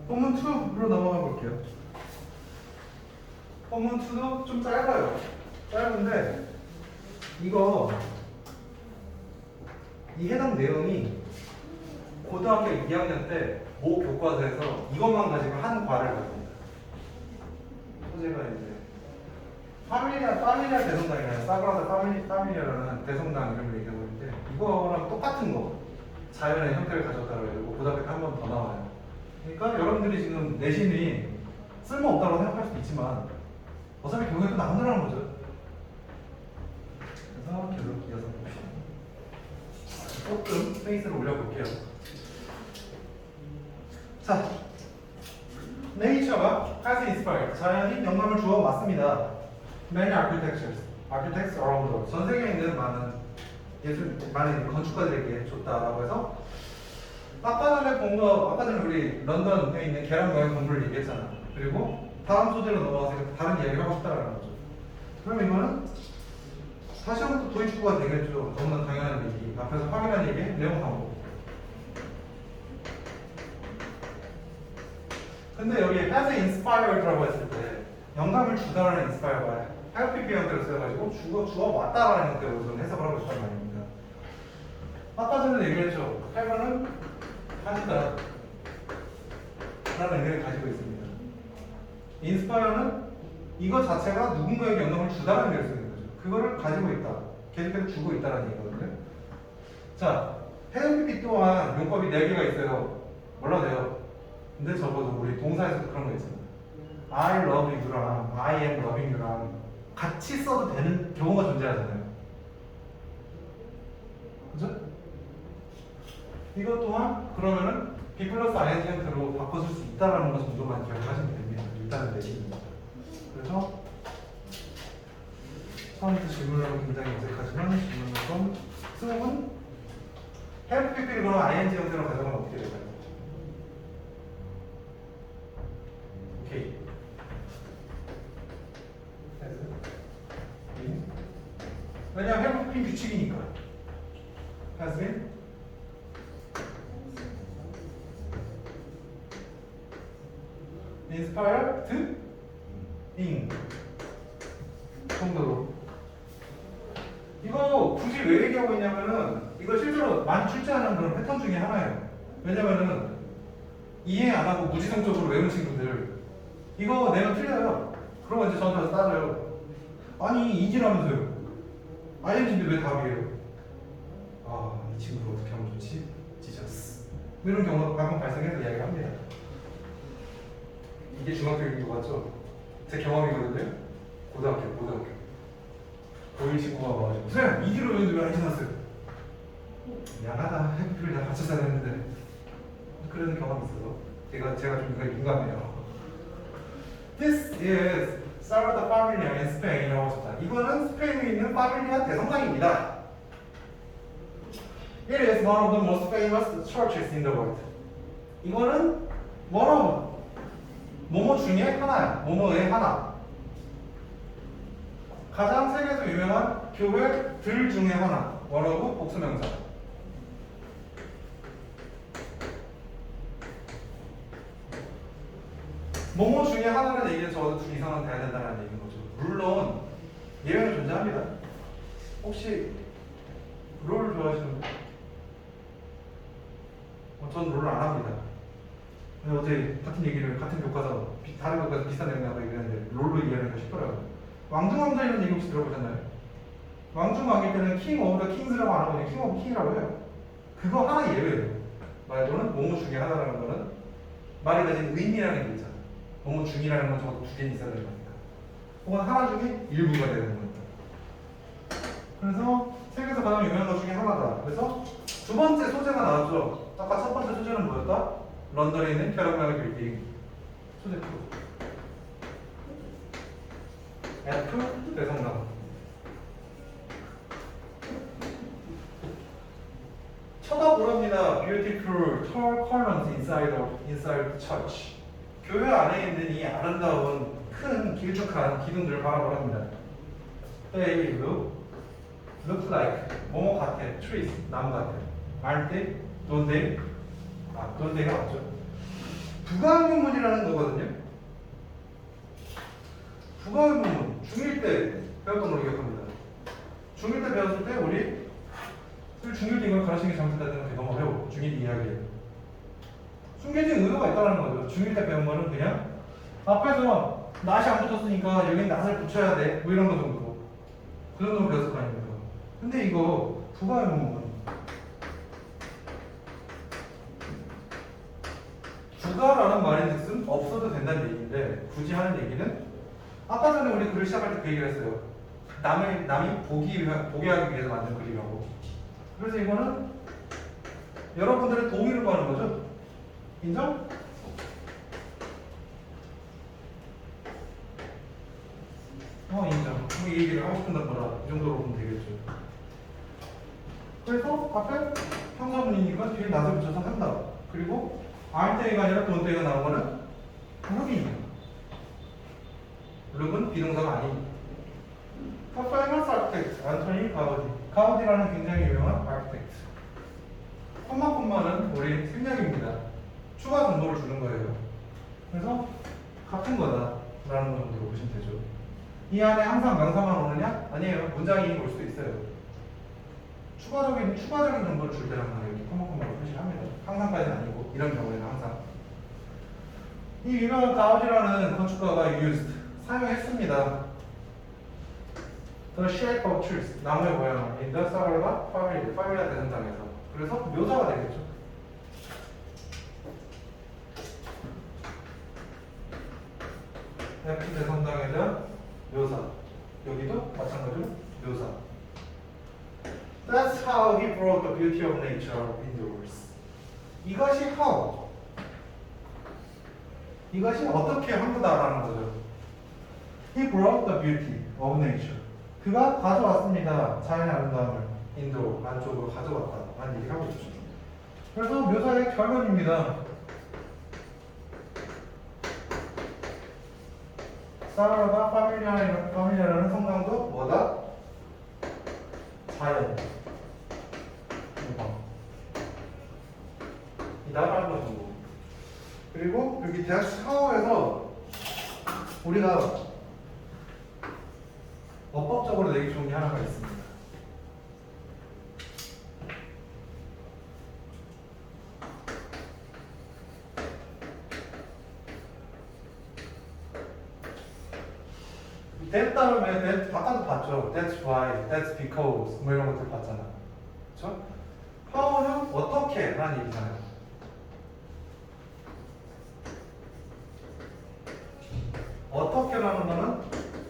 본문 2로 넘어가 볼게요. 본문 2도 좀 짧아요. 짧은데 이 해당 내용이 고등학교 2학년 때 모 교과서에서 이것만 가지고 한 과를 가집니다. 소재가 이제 파밀리아 대성당이라는 사그라다 파밀리아라는 대성당 이름을 얘기하고 있는데 이거랑 똑같은 거 자연의 형태를 가졌다고 해가지고 고등학교 때 한 번 더 나와요. 그러니까 여러분들이 지금 내신이 쓸모없다고 생각할 수도 있지만 어차피 결국에 또 나온다는 거죠. 그래서 계속 이어서 봅시다. 조금 페이스를 올려볼게요. 자, Nature가 has inspired. 자연이 영감을 주어 왔습니다. Many architects around the world. 전 세계에 있는 많은 건축가들에게 줬다라고 해서 아까 전에 본 거, 아까 전에 우리 런던에 있는 계란 모양 건물을 얘기했잖아. 그리고 다음 소재로 넘어가서 다른 이야기를 하고 싶다라는 거죠. 그럼 이거는 다시 한번 또 도입부가 되겠죠. 너무나 당연한 얘기. 앞에서 확인한 얘기, 내용 방법. 근데 여기 has inspired라고 했을 때 영감을 주다라는 inspire가 help PP 형태로 쓰여가지고 주어 왔다라는 형태로 좀 해석을 하고 있단 말입니다. 아까 전에 얘기했죠. have는 가지다 라는 의미를 가지고 있습니다. inspire는 이거 자체가 누군가에게 영감을 주다라는 의미를 쓰는 거죠. 그거를 가지고 있다. 계속해서 주고 있다라는 얘기거든요. 자, help PP 또한 용법이 4개가 있어요. 몰라도요. 근데 적어도 우리 동사에서도 그런 거 있잖아요. I love you랑 I am loving you랑 같이 써도 되는 경우가 존재하잖아요. 그죠? 이것 또한 그러면은 B 플러스 ing 형태로 바꿔줄 수 있다는 것 정도만 기억을 하시면 됩니다. 일단은 내십니다. 그래서 처음부터 질문하고 굉장히 어색하지만 질문하고 수업은 help PP를 그럼 ing 형태로 가져가면 어떻게 될까요? 오케이. 왜냐하면 help PP 규칙이니까. has been inspired in 정도로. 이거 굳이 왜 얘기하고 있냐면은 이거 실제로 많이 출제하는 그런 패턴 중에 하나예요. 왜냐면은 이해 안 하고 무지성적으로 외우는 친구들 이거 내면 틀려요. 그러면 이제 저한테 와서 따져요. 아니 이지라면서요. ING인데 왜 답이에요? 아, 이 친구를 어떻게 하면 좋지? 지저스. 이런 경우가 가끔 발생해서 이야기합니다. 이게 중학교인 것 같죠? 제 경험이거든요. 고등학교. 고1 친구가 와가지고 쌤! 이지로 외웠는데 왜 안 지났어요? 미안하다. 해피를 내가 같이 써야 되는데 그런 경험이 있어서 제가 좀 이거에 민감해요. This is Sagrada Familia in Spain이라고 했습니다. 이거는 스페인에 있는 파밀리아 대성당입니다. It is one of the most famous churches in the world. 이거는 뭐뭐 중에 하나야. 뭐뭐의 하나. 가장 세계에서 유명한 교회들 중에 하나. 뭐라고? 복수명사. 뭐뭐 중에 하나라는 얘기는 적어도 2 이상은 돼야 된다는 얘기인 거죠. 물론 예외는 존재합니다. 혹시 롤 좋아하시는 분? 전 롤을 안 합니다. 어제 같은 교과서 다른 교과서 비슷한 내용 나고 얘기했는데 롤로 이해하기가 쉽더라고요. 왕중왕자이라는 얘기 혹시 들어보셨나요? 왕중왕일 때는 킹 오브 더 킹스라고 안 하고 킹 오브 킹이라고 해요. 그거 하나 예외예요. 말고는 뭐뭐 중에 하나라는 거는 말이 가진 의미라는 게 있잖아요. 뭐뭐 중이라는 건 적어도 2개는 있어야 되는 거니까. 혹은 하나 중에 일부가 되는 거니까. 그래서 세계에서 가장 유명한 것 중에 하나다. 그래서 두 번째 소재가 나왔죠. 아까 첫 번째 소재는 뭐였다? 런던에 있는 캐러멜 빌딩. 소재 2. F 대성당. 쳐다보랍니다. Beautiful tall columns inside the church. 교회 안에 있는 이 아름다운 큰 길쭉한 기둥들을 바라보랍니다. They look like 뭐뭐 같아. trees 나무 같아. aren't they? don't they? don't they가 맞죠? 부가의문문이라는 거거든요. 부가의문문 중1 때 배웠던 걸로 기억합니다. 중1 때 배웠을 때 우리 중1 때 이걸 가르치는 게 잘못됐다는 경험을 해보고 중1 이야기예요. 숨겨진 의도가 있다는 거죠. 중1 때 배운 거는 그냥 앞에서 낫이 안 붙었으니까 여기는 낫을 붙여야 돼. 뭐 이런 거 정도. 그 정도로 배웠을 거 아닙니까? 근데 이거 부가의문문 부가라는 말인즉슨 없어도 된다는 얘기인데 굳이 하는 얘기는 아까 전에 우리 글을 시작할 때 그 얘기를 했어요. 남이 보게 하기 위해서 만든 글이라고. 그래서 이거는 여러분들의 동의를 구하는 거죠. 인정? 인정. 이 얘기를 하고 싶은단 거라 이 정도로 보면 되겠죠. 그래서 앞에 형사문이니까 뒤에 낫을 붙여서 한다. 그리고 aren't가 아니라 don't가 나온 거는 룩입니다. 룩은 비동사가 아닙니다. The famous architect 안토니 가우디. 가우디라는 굉장히 유명한 architect. 콤마는 우리 생략입니다. 추가 정보를 주는 거예요. 그래서 같은 거다라는 정도로 보시면 되죠. 이 안에 항상 명사만 오느냐? 아니에요. 문장이 올 수도 있어요. 추가적인 정보를 줄 때는 항상 이렇게 콤마로 표시를 합니다. 항상까지는 아니고 이런 경우에는 항상. 이 유명한 가우디라는 건축가가 used 사용했습니다. The shape of trees 나무의 모양을 in the Sagrada Familia 대성당에서. 그래서 묘사가 되겠죠. f 대성당에 대한 묘사. 여기도 마찬가지로 묘사. That's how he brought the beauty of nature indoors. 이것이 how. 이것이 어떻게 한 거다라는 거죠. He brought the beauty of nature. 그가 가져왔습니다. 자연의 아름다움을 인도 안쪽으로 가져왔다라는 얘기를 하고 있죠. 그래서 묘사의 결론입니다. 사그라다 파밀리아라는 성당도 뭐다? 자연 이다라는 거죠. 그리고 여기 대학 샤워에서 우리가 어법적으로 내기 좋은 게 하나가 있습니다. that 다음에 that 아까도 봤죠. That's why, that's because 뭐 이런 것들 봤잖아. 그렇죠? how는 어떻게 라는 얘기잖아요. 어떻게라는 거는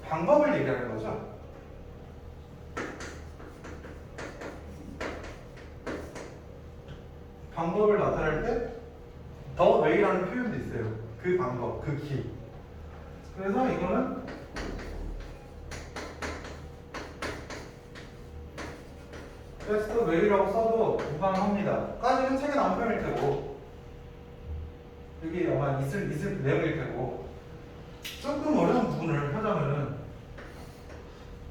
방법을 얘기하는 거죠. 방법을 나타낼 때 the way라는 표현도 있어요. 그 방법, 그 길. 그래서 이거는 that's the way라고 써도 무방합니다. 까지는 책에 나온 표현일 테고 여기 아마 있을 내용일 테고 조금 어려운 부분을 하자면은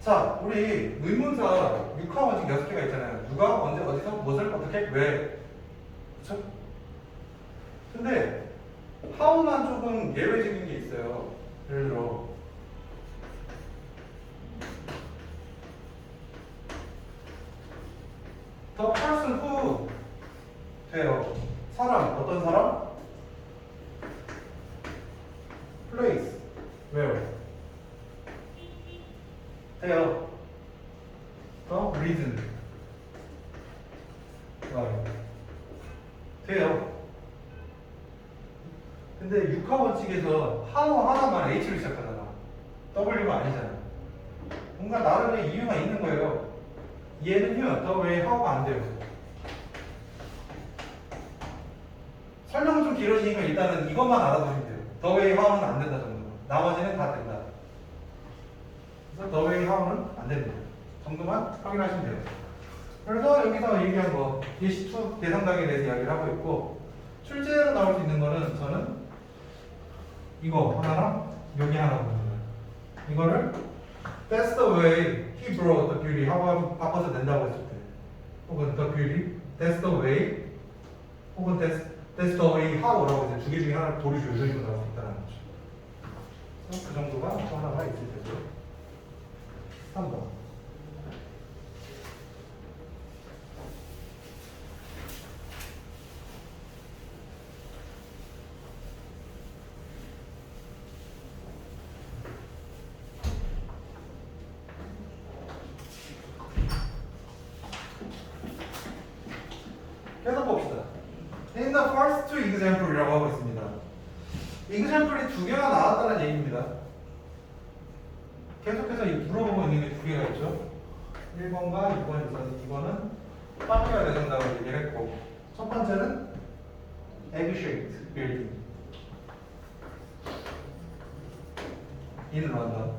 자, 우리 의문사 6화 원칙 6개가 있잖아요. 누가, 언제, 어디서, 무엇을, 어떻게, 왜. 그쵸? 근데 how만 조금 예외적인 게 있어요. 예를 들어 the person who 돼요. 사람, 어떤 사람? place, where 돼요. the reason why 돼요. 근데 6화 원칙에서 how 하나만 H로 시작하잖아. W가 아니잖아. 뭔가 나름의 이유가 있는 거예요. 얘는요, 더 왜 how가 안 돼요. 설명은 좀 길어지니까 일단은 이것만 알아두시면 돼요. 더 왜 how는 안 된다 정도. 나머지는 다 된다. 그래서 더 왜 how는 안 됩니다. 정도만 확인하시면 돼요. 그래서 여기서 얘기한 거, 예시2 대상당에 대해서 이야기를 하고 있고, 출제로 나올 수 있는 거는 저는 이거 하나랑 여기 하나 보는 거예요. 이거를 That's the way he brought the beauty. 하고 바꿔서 낸다고 했을 때, 혹은 the beauty, that's the way, 혹은 that's the way how라고 이제 두 개 중에 하나 도리 조정으로 나올 수 있다는 거죠. 그래서 그 정도가 또 하나가 있을 테죠. 3번. 계속 봅시다. In the first two example이라고 하고 있습니다. example이 두 개가 나왔다는 얘기입니다. 계속해서 물어보고 있는 게 두 개가 있죠. 1번과 2번이 있어서 2번은 파밀리아 대상당을 얘기를 했고, 첫 번째는 egg-shaped building in London.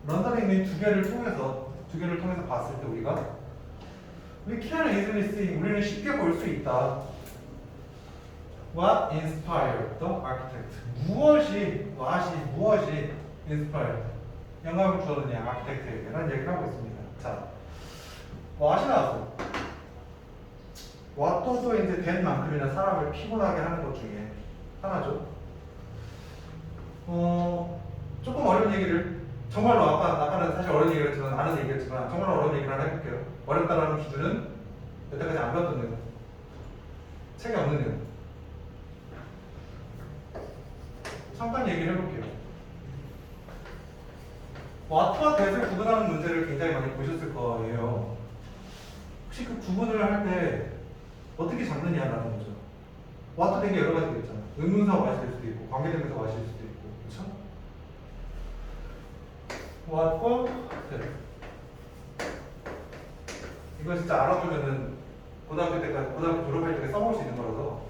런던에 있는 두 개를 통해서 봤을 때 we can easily see, 우리는 쉽게 볼 수 있다. What inspired the architect? 무엇이 inspired? 영감을 주었느냐, architect에게 라는 얘기를 하고 있습니다. 자, what이 나왔어. what도 또 이제 된 만큼이나 사람을 피곤하게 하는 것 중에 하나죠. 조금 어려운 얘기를 정말로 아까는 사실 어려운 얘기였지만 아는 얘기였지만 정말로 어려운 얘기를 하나 해볼게요. 어렵다라는 기준은 여태까지 안 배웠던 내용, 책에 없는 내용. 잠깐 얘기를 해볼게요. what와 that을 구분하는 문제를 굉장히 많이 보셨을 거예요. 혹시 그 구분을 할 때 어떻게 잡느냐라는 거죠. what도 되게 여러 가지가 있잖아. 의문사 what일 수도 있고 관계대명사 what일 수도 있고, 그렇죠? what과 that. 이거 진짜 알아두면은 고등학교 졸업할 때 써볼 수 있는 거라서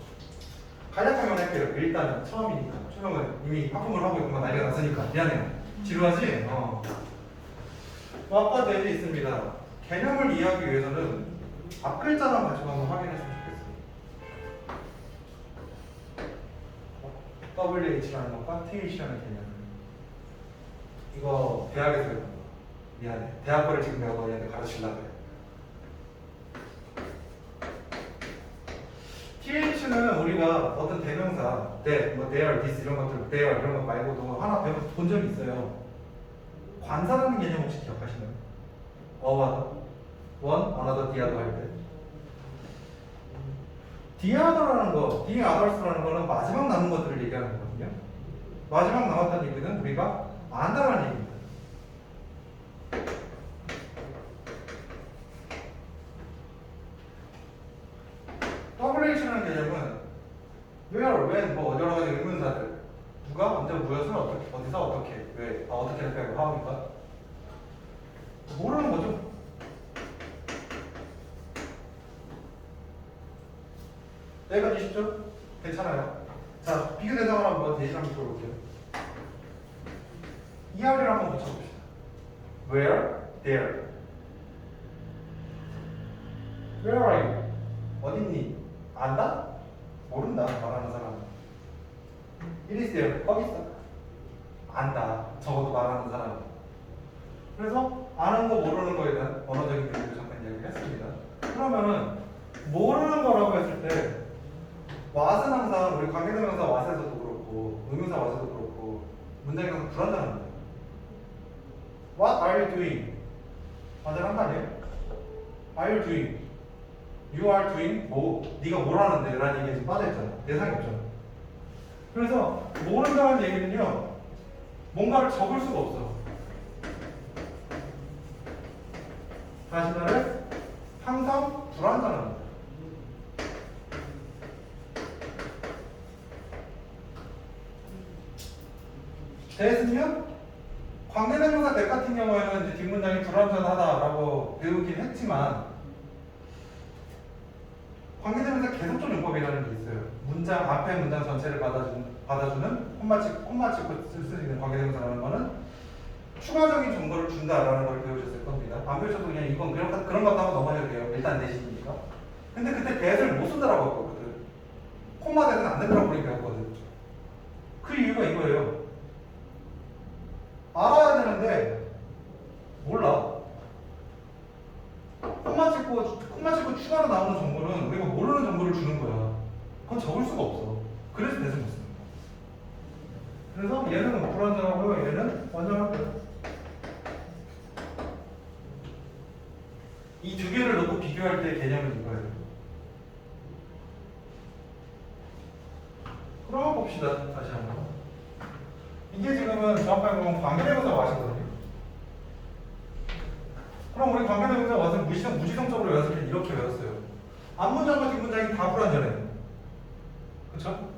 간략하게만 할게요. 일단은 처음이니까. 초명은 이미 하품을 하고 있고 난리가 났으니까 미안해요. 지루하지? what과 that이 있습니다. 개념을 이해하기 위해서는 앞 글자만 가지고 한번 확인했으면 좋겠어요. WH라는 것과 TH라는 개념. 이거 대학에서 배운 거. 미안해. 대학 거를 지금 내가 너희한테 가르치려고 해. TH는 우리가 어떤 대명사, that, there, this 이런 것들, there 이런 것 말고도 하나 본 적이 있어요. 관사라는 개념 혹시 기억하시나요? 어와 one, another, the other 할 때. the other라는 거, the others라는 거는 마지막 남은 것들을 얘기하는 거거든요. 마지막 남았다는 얘기는 우리가 안다라는 얘기입니다. WH라는 개념은 where, when, 여러 가지 의문사들 누가 언제 무엇을 어떻게, 어디서 어떻게, 왜, 어떻게 할까요? how입니까? 모르는 거죠. 여기까지 쉽죠? 괜찮아요. 자, 비교 대상을 한번 대신 한번 들어볼게요. 이하리를 한번 붙여봅시다. Where, there. Where are you? 어딨니? 안다? 모른다, 말하는 사람은. It is there. 거기 있어. 안다. 적어도 말하는 사람은. 그래서 아는 거 모르는 거에 대한 언어적인 비교를 잠깐 이야기를 했습니다. 그러면은 모르는 거라고 했을 때 what은 항상 우리 관계대명사 what에서도 그렇고 의문사 what에서도 그렇고 문장이 항상 불완전합니다. What are you doing? 완전한 거 아니에요? Are you doing? You are doing 네가 뭘 하는데? 라는 얘기에 지금 빠져있잖아. 대상이 없잖아. 그래서 모른다는 얘기는요 뭔가를 적을 수가 없어. 다시 말해 항상 불완전합니다. 대했으면 관계대명사 that 같은 경우에는 이제 뒷문장이 불완전하다라고 배우긴 했지만 관계대명사 계속적 용법이라는 게 있어요. 문장 앞에 문장 전체를 받아주는 콤마 찍고 쓸 수 있는 관계대명사라는 거는 추가적인 정보를 준다라는 걸 배우셨을 겁니다. 안 배우셔도 그냥 이건 그런 것도 한번 넘어가도 돼요. 일단 내시니까. 근데 그때 that을 못 쓴다라고 했거든. 콤마 that은 안 된다고 우리 배웠거든. 그 이유가 이거예요. 알아야 되는데 몰라. 콤마 찍고 추가로 나오는 정보는 우리가 모르는 정보를 주는 거야. 그건 적을 수가 없어. 그래서 대신 못 쓰는 거야. 그래서 얘는 불완전하고요. 얘는 완전하고요. 이 두 개를 놓고 비교할 때 개념은 이거예요. 그럼 봅시다. 다시 한번. 이게 지금은 정확하게 보면 관계대명사 what이거든요. 그럼 우리 관계대명사 what을 무지성적으로 외웠을 때 이렇게 외웠어요. 앞문장과 뒷문장이 다 불완전해. 그쵸?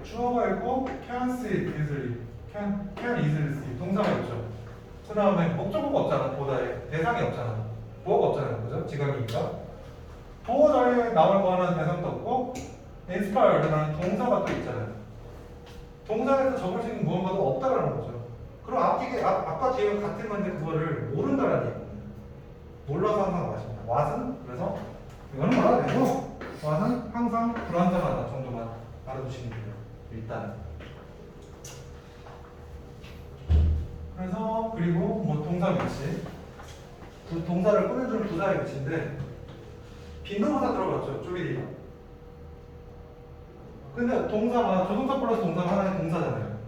주어가 있고 can see it easily, can easily see 동사가 있죠. 그 다음에 목적어가 없잖아. 보다에 대상이 없잖아. 보어가 없잖아요. 그죠? 지각이니까. 보어 자리에 나올 거는 대상도 없고 inspired라는 동사가 또 있잖아요. 동사에서 적을 수 있는 무언가도 없다라는 거죠. 그럼 앞과 뒤가 같은 건데 그거를 모른다라는 얘기입니다. 몰라서 항상 what입니다. what은 그래서 이거는 몰라도 되고 what은 항상 불완전하다 정도만 알아두시면 돼요. 일단. 그래서 그리고 뭐 동사 위치. 그 동사를 꾸며주는 부사의 위치인데 빈동사 들어봤죠? 쪼개기가. 근데 동사가 조동사 플러스 동사가 하나의 동사잖아요.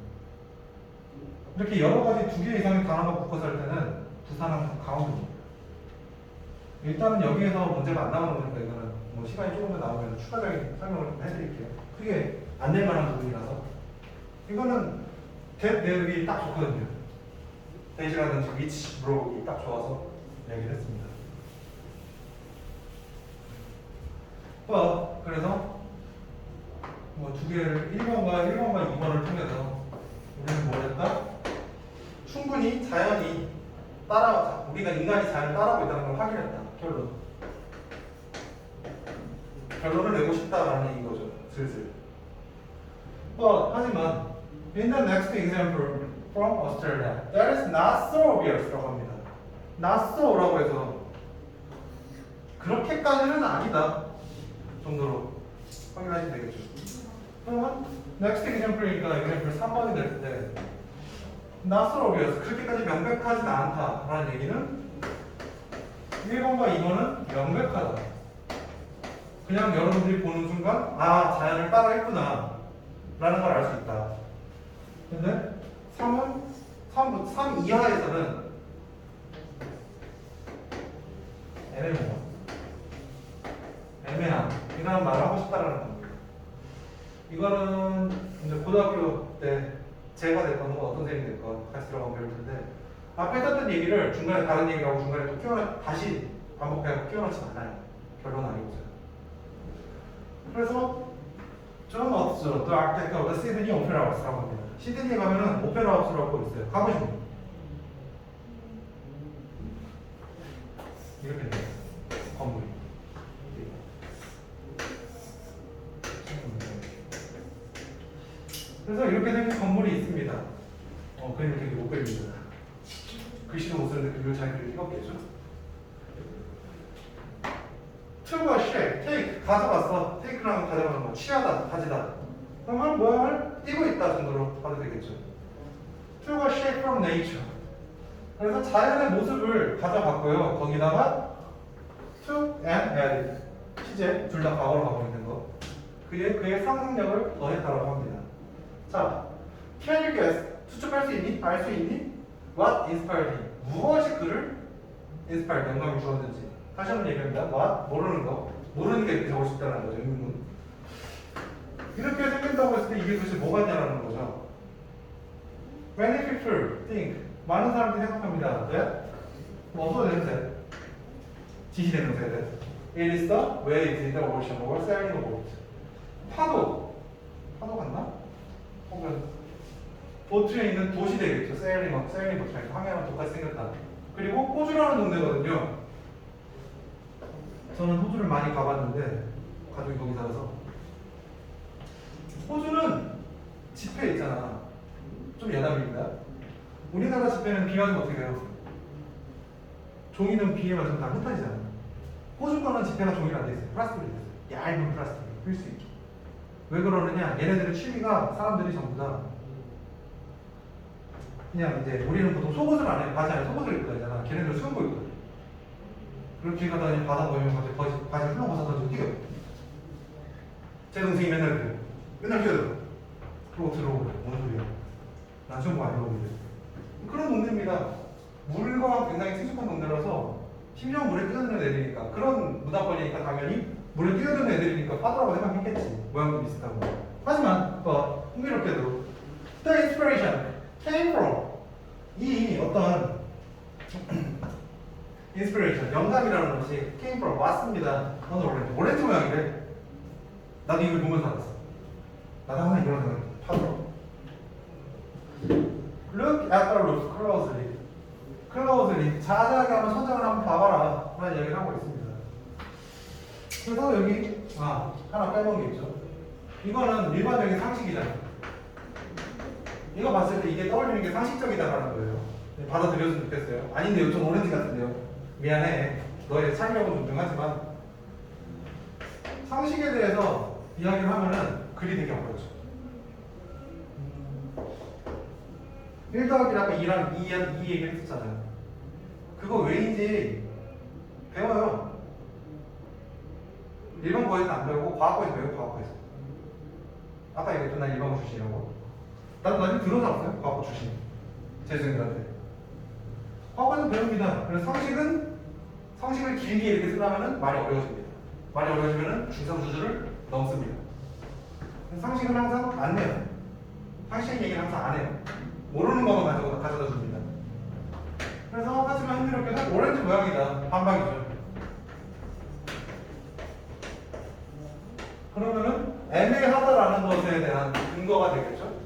이렇게 여러 가지 두 개 이상의 단어가 묶어서 할 때는 부사는 항상 가운데입니다. 일단은 여기에서 문제가 안 나오는 거니까 이거는 뭐 시간이 조금 더 나오면 추가적인 설명을 좀 해드릴게요. 크게 안 될 만한 부분이라서. 이거는 대 내용이 딱 좋거든요. 대시라든지 위치 물어보기 딱 좋아서 얘기를 했습니다. 그래서 뭐 두 개를 1번과 2번을 통해서 우리는 뭘 했다? 충분히 자연이 우리가 인간이 자연을 따라하고 있다는 걸 확인했다. 결론을 내고 싶다라는 이거죠. 슬슬. 하지만 in the next example from Australia, that is not so obvious라고 합니다. not so라고 해서 그렇게까지는 아니다 정도로 확인하시면 되겠죠. 그러면 next example이니까 example 3번이 될 때 not so obvious, 그렇게까지 명백하진 않다라는 얘기는 1번과 2번은 명백하다. 그냥 여러분들이 보는 순간 자연을 따라했구나 라는 걸 알 수 있다. 근데 3 이하에서는 애매한 이런 말을 하고 싶다라는 겁니다. 이거는 이제 고등학교 때 제가 됐건 어떤 선생님이 됐건 같이 들어가면 배울 텐데 앞에 했던 얘기를 중간에 다른 얘기를 하고 중간에 또 다시 반복해서 끼워넣지 않아요. 결론 아니고요. 그래서 저는 어떻죠? The Architect of the Sydney Opera House라고 합니다. 시드니에 가면은 오페라 하우스라고 있어요. 가보시면 이렇게 돼요. 건물이. 그래서 이렇게 생긴 건물이 있습니다. 그림을 되게 못 그립니다. 글씨도 못 쓰는데 그림을 잘 그릴 리가 없겠죠. to가 shake, take, 가져갔어. take라는 가져가는 거, 취하다, 가지다. 그러면 모양을 띄고 있다 정도로 봐도 되겠죠. to가 shake from nature. 그래서 자연의 모습을 가져갔고요. 거기다가 to and added. 시제 둘 다 과거로 가고 있는 거. 그의 상상력을 더했다라고 합니다. 자, can you guess? 추측할 수 있니? 알 수 있니? What inspired him? 무엇이 그를 inspired, 영감을 주었는지. 다시 한번 얘기합니다. what? 모르는 거. 모르는 게 이렇게 적을 수 있다는 거죠. 의문문. 이렇게 생긴다고 했을 때 이게 도대체 뭐가 있냐라는 거죠. Many people think. 많은 사람들이 생각합니다. that 어서 냄새. 지시되는 냄새. It is the waves in the ocean or sailing a boat. 파도 같나? 혹은 보트에 있는 도시 되겠죠. 세일링 보트랑 항해랑 똑같이 생겼다. 그리고 호주라는 동네거든요. 저는 호주를 많이 가봤는데 가족이 거기 살아서 호주는 지폐 있잖아. 좀 예담입니다. 우리나라 지폐는 비 맞으면 어떻게 돼요? 종이는 비에 맞으면 다 흩어지잖아. 호주 거는 지폐가 종이로 안 돼 있어요. 플라스틱으로 돼 있어요. 얇은 플라스틱. 필 수 있게. 왜 그러느냐? 얘네들의 취미가 사람들이 전부 다 그냥 이제 우리는 보통 속옷을 안 해. 바지 안에 속옷을 입고 다니잖아. 걔네들은 수영복 입고 다녀. 그렇게 가다 그냥 바다 보이면 갑자기 바지 흘러 벗어가지고 뛰어. 제 동생이 맨날 그래요. 맨날 뛰어들어. 그러고 들어오고 뭔 소리야. 난 수영복 안 입었는데. 그런 동네입니다. 물과 굉장히 친숙한 동네라서 심지어 물에 뛰어드는 애들이니까 그런 문화권이니까 당연히 물에 뛰어드는 애들이니까 파도라고 생각했겠지. 모양도 비슷하고. 하지만 흥미롭게도 The inspiration came from 이 어떤 inspiration, 영감이라는 것이 came from 왔습니다. 너는 오렌지 모양이래. 나도 이걸 보면서 알았어. 나도 항상 이런 생각이 파도. Look at the roof closely. closely. 자세하게 한번 천장을 한번 봐봐라. 라는 이야기를 하고 있습니다. 그래서 여기 하나 빼놓은 게 있죠. 이거는 일반적인 상식이잖아요. 이거 봤을 때 이게 떠올리는 게 상식적이다라는 거예요. 받아들였으면 좋겠어요. 아닌데요, 좀 오렌지 같은데요. 미안해. 너의 창의력은 존중하지만. 상식에 대해서 이야기를 하면은 글이 되게 어렵죠. 1 더하기 아까 2랑 2 얘기를 했었잖아요. 그거 왜인지 배워요. 일반고에서는 안 배우고 과학고에서 배워요. 과학고에서. 아까 얘기했죠. 난 일반고 출신이라고. 나도 나중에 들어오지 않았어요? 과학고 출신. 제 선생님들한테. 과학고에서 배웁니다. 그래서 상식을 길게 이렇게 쓰려면 말이 어려워집니다. 말이 어려워지면 중상수주를 넘습니다. 상식은 항상 안 내요. 상식 얘기는 항상 안 해요. 모르는 것만 가져다 줍니다. 그래서 하지만 힘들었게는 오렌지 모양이다. 반박이죠. 그러면은 애매하다라는 것에 대한 근거가 되겠죠.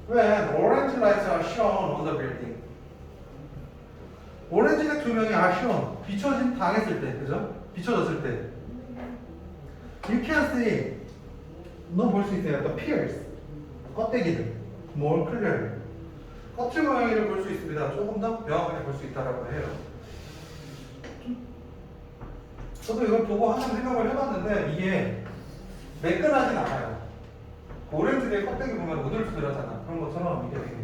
When orange lights are shown on the building. 오렌지색 조명이 are shown, 당했을 때, 그죠? 비춰졌을 때. You can see, 너 볼 수 있어요. The peels, 껍데기를, more clearly. 껍질 모양을 볼 수 있습니다. 조금 더 명확하게 볼 수 있다라고 해요. 저도 이걸 보고 한번 생각을 해봤는데 이게 매끈하진 않아요. 오렌지의 껍데기 보면 우들투들하잖아. 그런 것처럼 이게 되게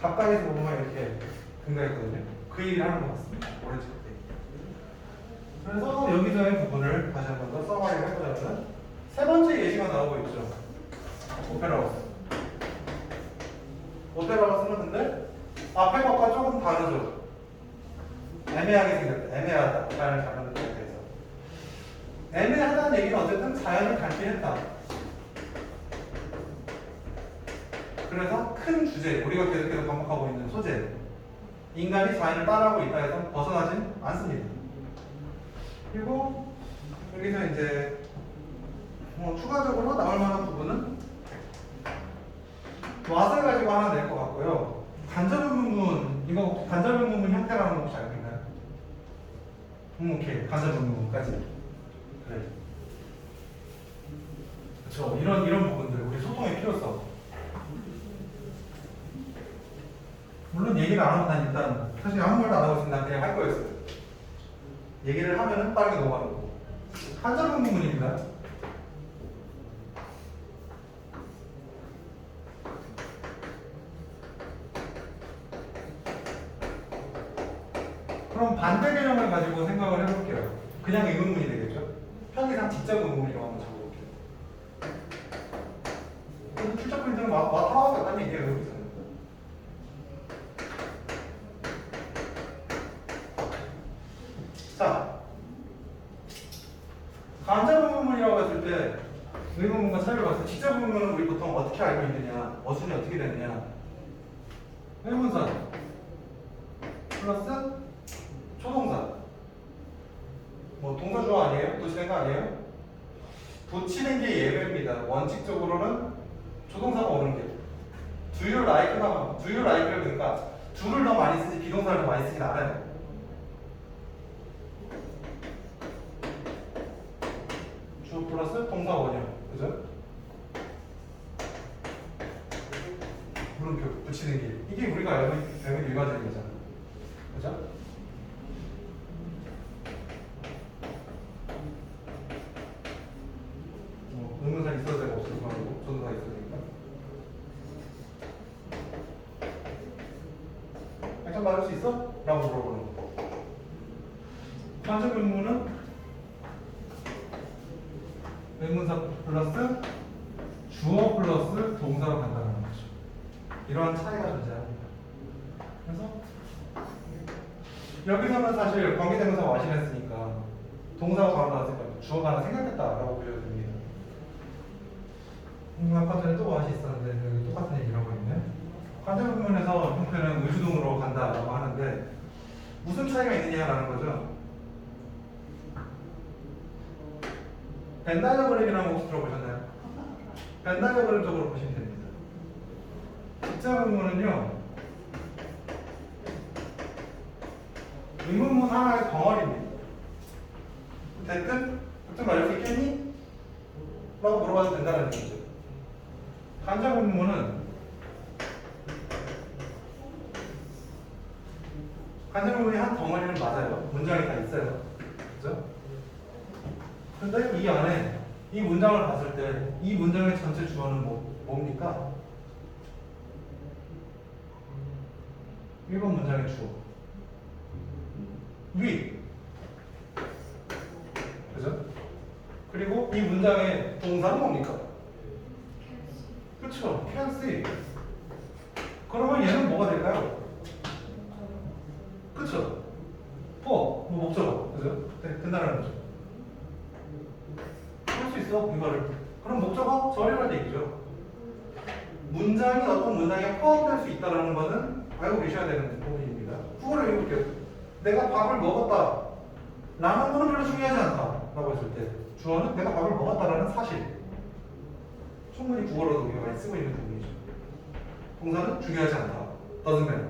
가까이서 보면 이렇게 등가있거든요. 그 얘기를 하는 것 같습니다. 오렌지 껍데기. 그래서 여기서의 부분을 다시 한 번 더 써마리를 해보자면 세 번째 예시가 나오고 있죠. 오페라하우스. 오페라하우스는 근데 앞에 것과 조금 다르죠. 애매하게 생겼다. 애매하다. 자연을 잡는 것에 대해서. 애매하다는 얘기는 어쨌든 자연을 닮긴 했다. 그래서 큰 주제, 우리가 계속해서 반복하고 있는 소재, 인간이 자연을 따라하고 있다 해서 벗어나진 않습니다. 그리고 여기서 이제 추가적으로 나올 만한 부분은 왓을 가지고 하나 낼 것 같고요. 간접의문문, 이거 간접의문문 형태라는 거 혹시 알고 있나요? 오케이, 간접의문문까지. 그래. 그렇죠. 이런 부분들, 우리 소통의 필요성. 물론 얘기를 안 하면 난 일단 사실 아무 말도 안 하고 있으면 난 그냥 할 거였어요. 얘기를 하면은 빠르게 넘어가는 거고. 간접의문문입니다. 그럼 반대 개념을 가지고 생각을 해볼게요. 그냥 의문문이 되겠죠? 편의상 직접 의문문이라고 한번 적어볼게요. 그래서 출처 포인트는 하나밖에 없다는 얘기예요, 여기서는. 자, 간접 의문문이라고 했을 때 의문문과 차이를 봤을 때 직접 의문문은 우리 보통 어떻게 알고 있느냐, 어순이 어떻게 되느냐. 의문사 플러스 초동사. 뭐 동사 주어 아니에요? 도시된 거 아니에요? 붙이는 게 예외입니다. 원칙적으로는 조동사가 오는 게. Do you like가 do you like를 그러니까 do를 더 많이 쓰지 비동사를 더 많이 쓰진 않아요. 주 플러스 동사 원형, 그죠? 물음표 붙이는 게 이게 우리가 알고 있는 일반적인 거잖아, 그죠? 의문사 있어도 되고 없어도 되고 조동사 있어도 되니까. 액션 받을 수 있어? 라고 물어보는 거. 간접 의문은 의문사 플러스 주어 플러스 동사로 간다는 거죠. 이러한 차이가 존재합니다. 그래서 여기서는 사실 관계대명사 와시를 했으니까 동사가 바로 나왔으니까 주어가 하나 생각했다라고 보셔도 됩니다. 아까 전에 또 와시 있었는데 여기 똑같은 얘기를 하고 있네. 간접 부분에서 형태는 의주동으로 간다라고 하는데 무슨 차이가 있느냐라는 거죠. 벤 다이어그램이라는 거 혹시 들어보셨나요? 벤 다이어그램적으로 보시면 됩니다. 직접 의문은요, 의문문 하나의 덩어리입니다. 됐든? 그때 말할 수 있겠니? 라고 물어봐도 된다는 얘기죠. 간접 의문은 간접 부분이 한 덩어리는 맞아요. 문장이 다 있어요. 그죠? 근데 이 안에 이 문장을 봤을 때 이 문장의 전체 주어는 뭡니까? 1번 문장의 주어. 위. 그죠? 그리고 이 문장의 동사는 뭡니까? 그렇죠. can see. 그러면 얘는 뭐가 될까요? 그렇죠. 뭐 목적어. 그죠? 된다는 거죠. 할 수 있어 이거를. 그럼 목적어 절이라는 얘기죠. 문장이 어떤 문장에 포함될 수 있다는 것은 알고 계셔야 되는 부분입니다. 국어를 읽어볼게요. 내가 밥을 먹었다 라는 거는 별로 중요하지 않다 라고 했을 때 주어는 내가 밥을 먹었다라는 사실, 충분히 국어로도 우리가 많이 쓰고 있는 부분이죠. 동사는 중요하지 않다. doesn't matter.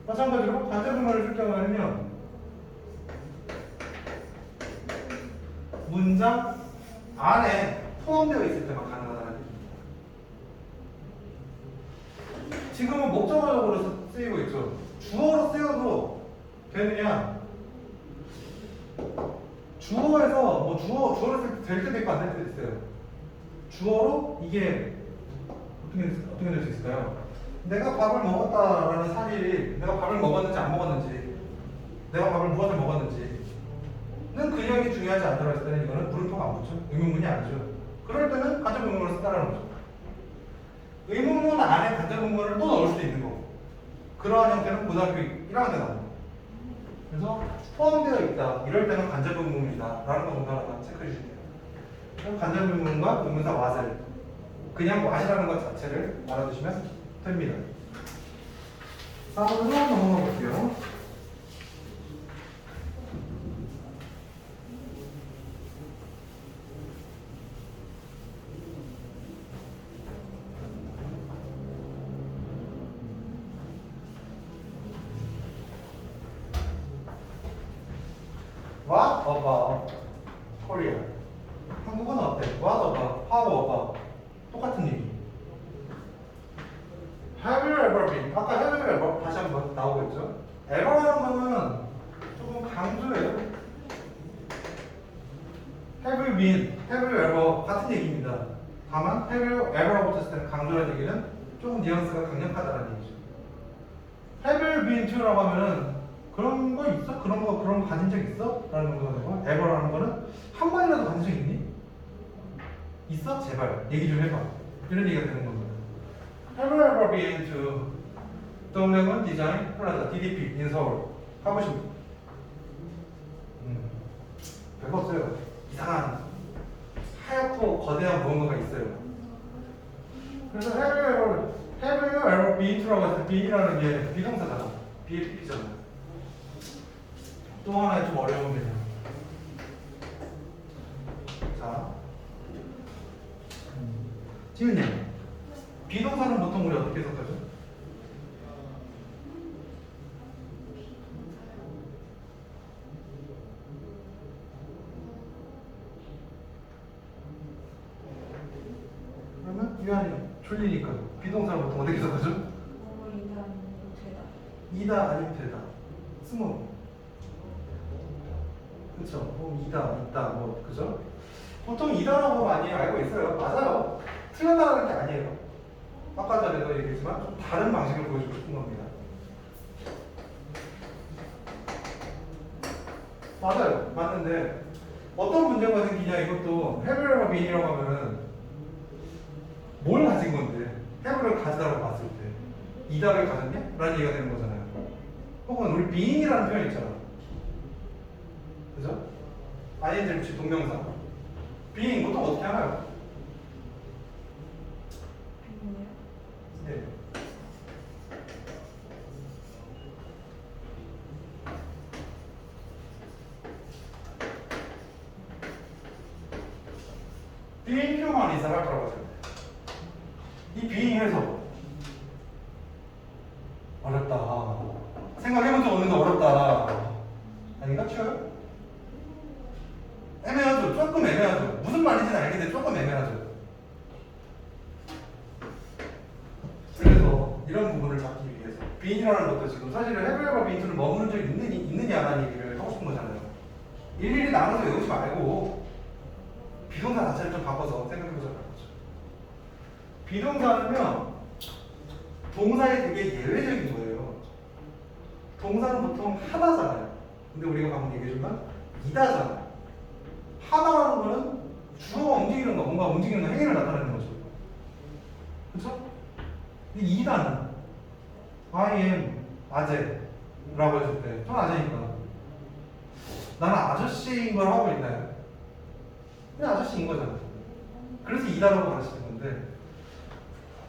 마찬가지로 관계부문을 쓸 경우에는요, 문장 안에 포함되어 있을 때만 가능하다는 얘기죠. 지금은 목적어적으로 쓰이고 있죠. 주어로 쓰여도 되느냐? 주어에서 주어를 쓸 때 될 때도 있고 안 될 때도 있어요. 주어로 이게 어떻게 될 수 있을까요? 내가 밥을 먹었다라는 사실이 내가 밥을 먹었는지 안 먹었는지, 내가 밥을 무엇을 먹었는지는 근역이 중요하지 않다고 했을 때는 이거는 물음표가 안 붙죠. 의문문이 아니죠. 그럴 때는 간접 의문문을 쓴다는 거죠. 의문문 안에 간접 의문문을 또 넣을 수도 있는 거고, 그러한 형태는 고등학교 1학년 때 나옵니다. 그래서 포함되어 있다 이럴 때는 간접 의문문이다 라는 거 정도 하나 체크해 주시면 돼요. 간접 의문문과 의문사 what을 그냥 what이라는 것 자체를 알아두시면 됩니다. 4번으로 넘어가 볼게요. What about Korea? 한국은 어때? What about? How about? 똑같은 얘기. Have you ever been? 아까 have you ever 다시 한번 나오고 있죠? ever라는 거는 조금 강조해요. Have you been? Have you ever? 같은 얘기입니다. 다만 have you ever라고 붙였을 때는 강조라는 얘기는 조금 뉘앙스가 강력하다는 얘기죠. Have you been to라고 하면은 그런 거 있어? 그런 거 가진 적 있어? 라는 거고, ever라는 거는 한 번이라도 가진 적 있니? 있어? 제발 얘기 좀 해봐. 이런 얘기가 되는 겁니다. Have you ever been to 동대문 디자인 플라자 DDP in 서울? 가보십니까? 별거 없어요. 이상한 하얗고 거대한 무언가가 있어요. 그래서 have you ever been to라고 했을 때 be라는 게 비동사잖아. BAPP잖아. 또 하나의 좀 어려운 개념. 자, 지은님, 비동사는 보통 우리 어떻게 해석하죠? 그러면 유한이 졸리니까 비동사는 보통 어떻게 해석하죠? 이다 아니면 되다. 스모. 그쵸? 이다, 있다, 그죠? 보통 이다라고 많이 알고 있어요. 맞아요. 틀렸다는 게 아니에요. 아까 전에도 얘기했지만 좀 다른 방식을 보여주고 싶은 겁니다. 맞아요. 맞는데 어떤 문제가 생기냐, 이것도 have you ever been이라고 하면은 뭘 가진 건데, have를 가지다라고 봤을 때 이다를 가졌냐? 라는 얘기가 되는 거잖아요. 혹은 우리 been이라는 표현 있잖아. 그죠? ing 붙인 동명사. being 보통 어떻게 하나요? 네. being 표만 이상할 거라고 하죠. 이 being 해서 어렵다. 생각해본 적 없는데 어렵다. 아닌가? 쉬워요? 애매하죠. 조금 애매하죠. 무슨 말인지는 알겠는데 조금 애매하죠. 그래서 이런 부분을 잡기 위해서 빈이라는 것도 지금 사실은 해외와 빈투를 머무는 적이 있느냐라는 얘기를 하고 싶은 거잖아요. 일일이 나눠서 외우지 말고 비동사 자체를 좀 바꿔서 생각해보자는 거죠. 비동사는요 동사에 되게 예외적인 거예요. 동사는 보통 하다잖아요. 근데 우리가 방금 얘기해준 건 이다잖아요. 하다라는 거는 주어가 움직이는 거, 뭔가 움직이는 거, 행위를 나타내는 거죠. 그렇죠? 근데 이다는 I am 아재라고 했을 때 저는 아재니까 나는 아저씨인 걸 하고 있나요? 그냥 아저씨인 거잖아요. 그래서 이다라고 가르치는 건데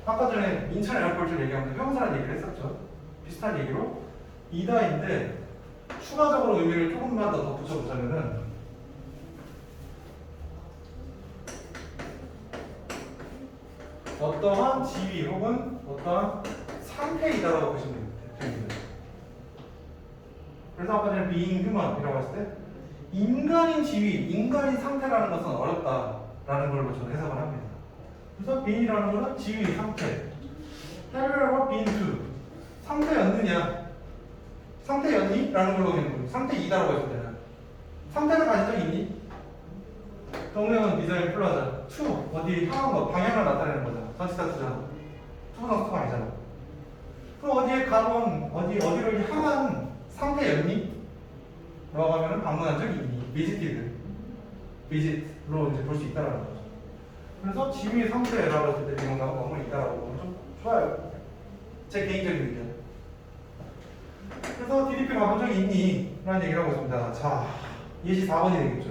아까 전에 인천 에어포트 얘기하면서 형사라는 얘기를 했었죠. 비슷한 얘기로 이다인데 추가적으로 의미를 조금만 더 덧붙여보자면은 어떠한 지위 혹은 어떠한 상태이다라고 보시면 됩니다. 그래서 아까 전에 being human이라고 했을 때 인간인 지위, 인간인 상태라는 것은 어렵다라는 걸로 저는 해석을 합니다. 그래서 being이라는 것은 지위, 상태. 해외와 being to 상태였느냐, 상태였니? 라는 걸로 보는 거예요. 상태이다라고 했을 때는 상태를 가진 적이 있니? 동명은 디자인 플러자 to 어디 향한 거, 방향을 나타내는 거잖아. 전치사 투잖아. 투부정 투가 아니잖아. 그럼 어디에 가본 어디를 향한 상태였니? 라고 하면은 방문한 적이 있니? visit로 이제 볼 수 있다라는 거죠. 그래서 지위 상태라고 했을 때 비동사가 방문이 있다라고 보면 좀 좋아요. 제 개인적인 의견. 그래서 DDP 가본 적이 있니? 라는 얘기를 하고 있습니다. 자, 예시 4번이 되겠죠.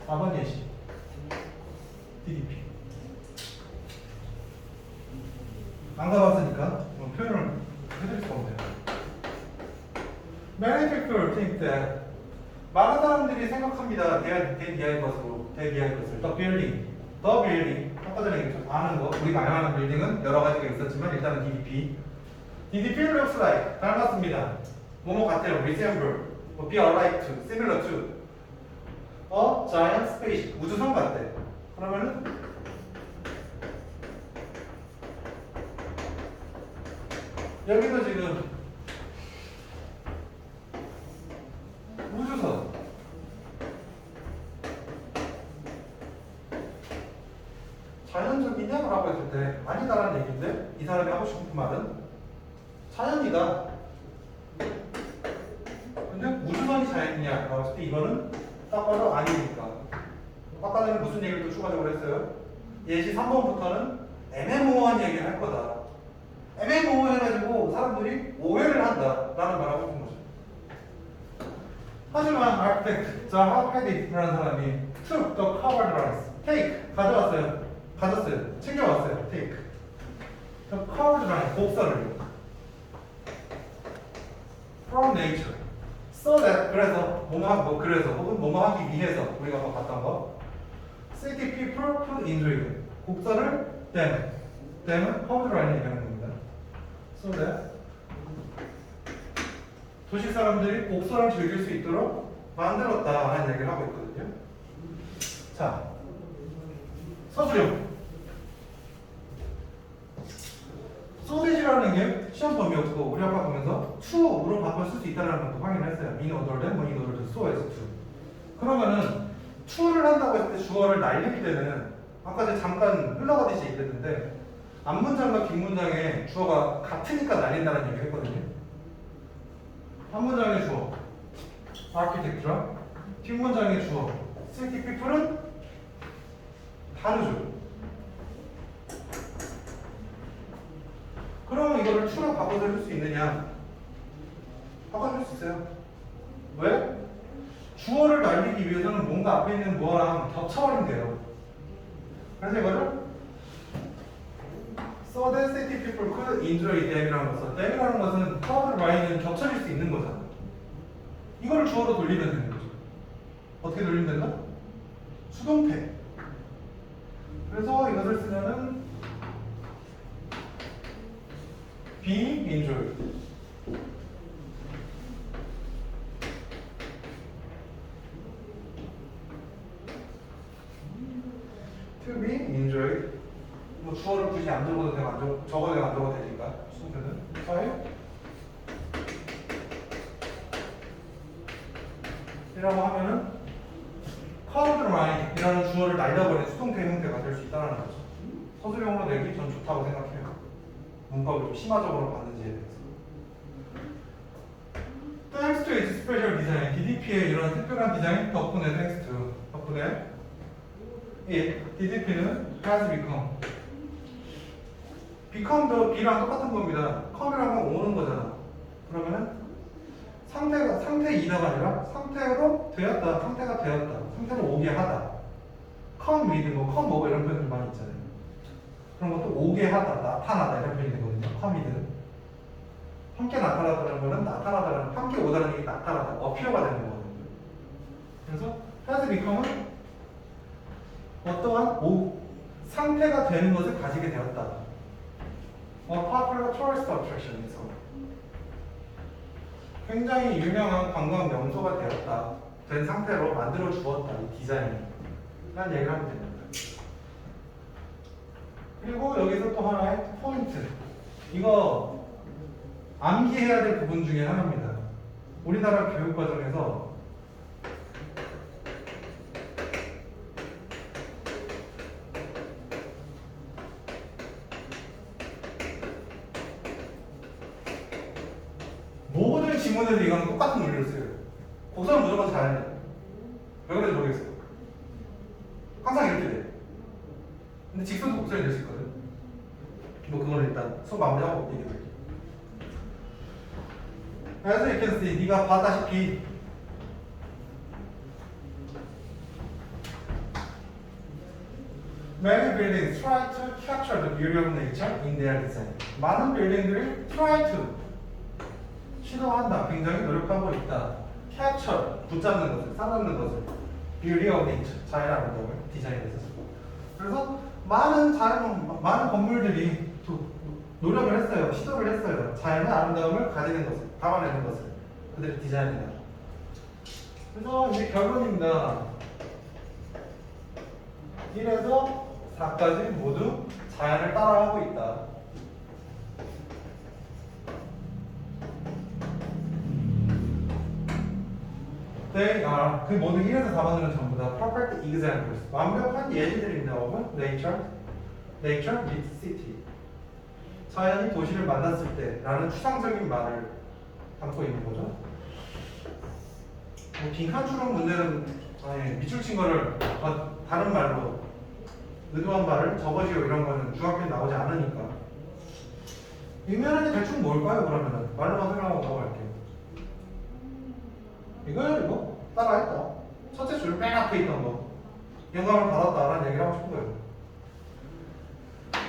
4번 예시. DDP. 안 가봤으니까 표현을 해드릴 수가 없네요. Many people think that 많은 사람들이 생각합니다. 대비할 것으로 대비할 것을 the building 아까 전에 얘기했죠. 아는 거 우리가 알만한 빌딩은 여러 가지가 있었지만 일단은 DDP looks like 닮았습니다. 뭐뭐 같아요. resemble be alike to similar to a giant spaceship 우주선 같대. 그러면은 여기도 지금 우주선 자연적이냐라고 했을 때 아니다라는 얘기인데 이 사람이 하고 싶은 말은 자연이다. 근데 우주선이 자연이냐라고 했을 때 이거는 딱 봐도 아니니까. 아까 전에 무슨 얘기를 또 추가적으로 했어요? 예시 3번부터는 애매모호한 얘기를 할 거다. 애매모호해가지고 사람들이 오해를 한다라는 말을 하고 있는 거죠. 하지만 architect 자하 헤디라는 사람이 took the covered rice 가져왔어요. 챙겨왔어요. take the covered rice 곡선을 from nature so that 그래서 그래서 혹은 뭐뭐 하기 위해서 우리가 뭐 봤던 거 city people could enjoy it 곡선을 댐은 covered rice를 얘기하는 겁니다. so that 도시 사람들이 곡선을 즐길 수 있도록 만들었다 하는 얘기를 하고 있거든요. 자, 서술형. 소시지라는 게 시험 범위였고 우리 아까 보면서 to로 바꿔 쓸 수 있다는 것도 확인을 했어요. in order than, in order to, so as to. 그러면은 to를 한다고 했을 때 주어를 날릴 때는 아까 제가 잠깐 흘러가듯이 얘기했는데 앞문장과 뒷문장의 주어가 같으니까 날린다는 얘기를 했거든요. 한 문장의 주어 architect랑 뒷문장의 주어 city people은 다르죠. 그러면 이거를 tru로 바꿔서 해줄 수 있느냐? 바꿔줄 수 있어요. 왜? 주어를 날리기 위해서는 뭔가 앞에 있는 뭐랑 겹쳐버리면 돼요. 그래서 이거를 so that city people could enjoy them이라는 것은 them이라는 것은 covered by는 겹쳐질 수 있는 거잖아. 이거를 주어로 돌리면 되는 거죠. 어떻게 돌리면 된다? 수동태. 그래서 이것을 쓰면은 being enjoyed. to be enjoyed. 뭐 주어를 굳이 안 적어도 되고 적어도 안 적어도 되니까 수동태는 사회 이라고 하면은 curved line이라는 주어를 날려버린 수동태 형태가 될 수 있다는 거죠. 서술형으로 내기 전 좋다고 생각해요. 문법을 좀 심화적으로 봤는지에 대해서. Thanks to its special design, DDP의 이런 특별한 디자인 덕분에 thanks to 덕분에 DDP는 has become도 B랑 똑같은 겁니다. come이라는 건 오는 거잖아. 그러면은 상태이다가 아니라 상태가 되었다. 상태로 오게 하다. come with 뭐 come over 이런 표현들 많이 있잖아요. 그런 것도 오게 하다, 나타나다 이런 표현이 되거든요. come with 함께 나타나다는 거는 나타나다는 함께 오다는 게 나타나다, 어피어가 되는 거거든요. 그래서 has become은 어떠한 상태가 되는 것을 가지게 되었다. popular tourist attraction에서 굉장히 유명한 관광 명소가 되었다. 된 상태로 만들어 주었다. 이 디자인이. 라는 얘기를 하면 됩니다. 그리고 여기서 또 하나의 포인트. 이거 암기해야 될 부분 중에 하나입니다. 우리나라 교육과정에서 모든 지문에서 이거는 똑같은 논리를 써요. 곡선은 무조건 잘해야 돼. 왜 그런지 모르겠어요. 항상 이렇게 돼. 근데 직선도 곡선이 될 수 있거든. 뭐 그거는 일단 수업 마무리하고 얘기해볼게. 그래서 you can see, 네가 봤다시피 Many buildings try to capture the beauty of nature in their design. 많은 빌딩들이 try to 시도한다, 굉장히 노력하고 있다. capture, 붙잡는 것을, 사로잡는 것을. beauty of nature, 자연의 아름다움을 디자인해서. 그래서 많은 건물들이 노력을 했어요. 시도를 했어요. 자연의 아름다움을 가지는 것을, 담아내는 것을 그들이 디자인해요. 그래서 이제 결론입니다. 1에서 4까지 모두 자연을 따라하고 있다. They are, 그 모든 1에서 4번들은 전부 다 perfect examples, 완벽한 예시들입니다. of nature meets city. 자연이 도시를 만났을 때라는 추상적인 말을 담고 있는 거죠. 뭐 빈칸 추론 문제는 밑줄 친 거를 다른 말로 의도한 말을 적어지고 이런 거는 중학교에 나오지 않으니까. 유명한 게 대충 뭘까요? 그러면은 말로만 설명하고 넘어갈게요. 이거 따라했다. 첫째 줄 맨 앞에 있던 거 영감을 받았다라는 얘기를 하고 싶은 거예요.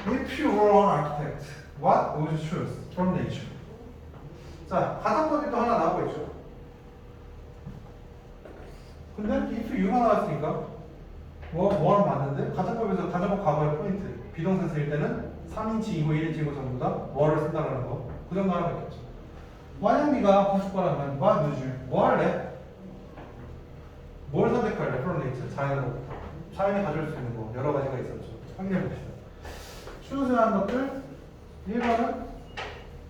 If you were an architect, what would you choose from nature? 자, 가상법이 또 하나 나오고 있죠. 근데 if you가 나왔으니까 뭐는 맞는데 가상법에서 가상법 과거의 포인트 비동사 쓸 때는 3인칭이고 1인칭이고 전부 다 뭐를 쓴다는 거. 그 정도 하면 되겠죠. 만약 네가 하고 싶거라면 what would you? 뭐 할래? 뭘 선택할래? from nature, 자연으로부터. 자연이 가져올 수 있는 거 여러 가지가 있었죠. 확인해 봅시다. 추수한 것들 1번은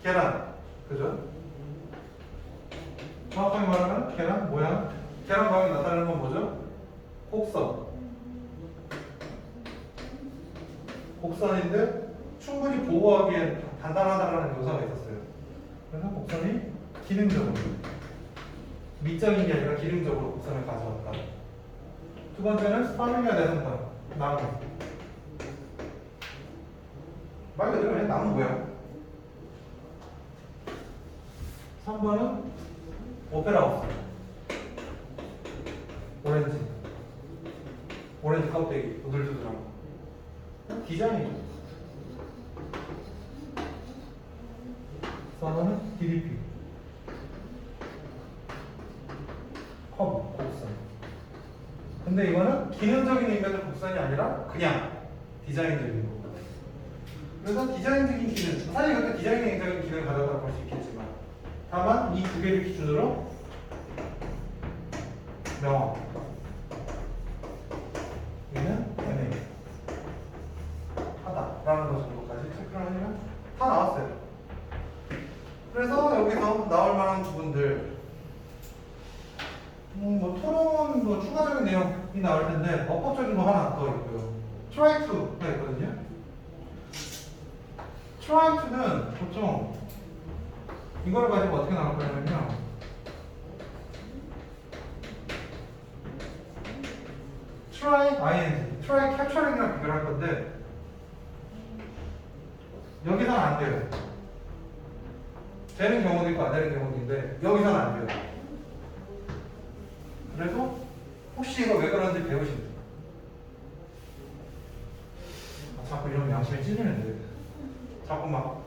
계란, 그죠? 정확하게 말하면 계란 모양, 계란 모양이 나타내는 건 뭐죠? 곡선인데 충분히 보호하기엔 단단하다는 묘사가 있었어요. 그래서 곡선이 기능적으로, 미적인 게 아니라 기능적으로 곡선을 가져왔다. 두 번째는 파밀리아 대성당, 나무. 말 그대로 그냥 나무 모양. 3번은 오페라 하우스. 오렌지 껍데기, 우들두들한 거. 디자인이죠. 4번은 DDP. 커브, 곡선. 근데 이거는 기능적인 의미의 곡선이 아니라 그냥 디자인적인 거. 그래서 디자인적인 기능, 사실 이것도 디자인적인 기능을 가져다가 볼 수 있겠지만 다만 이 두 개를 기준으로 명확, 얘는 하다라는 것 정도까지 체크를 하면 다 나왔어요. 그래서 여기서 나올 만한 부분들 뭐 토론 뭐 추가적인 내용이 나올 텐데 어법적인 거 하나 더 있고요. try to가 있거든요. try to는 보통 이걸 가지고 어떻게 나올 거냐면요. try ing, try capturing이랑 비교할 건데 여기서는 안 돼요. 되는 경우도 있고 안 되는 경우도 있는데 여기서는 안 돼요. 그래도 혹시 이거 왜 그런지 배우시면 돼요. 자꾸 이러면 양심이 찔리는데 자꾸 막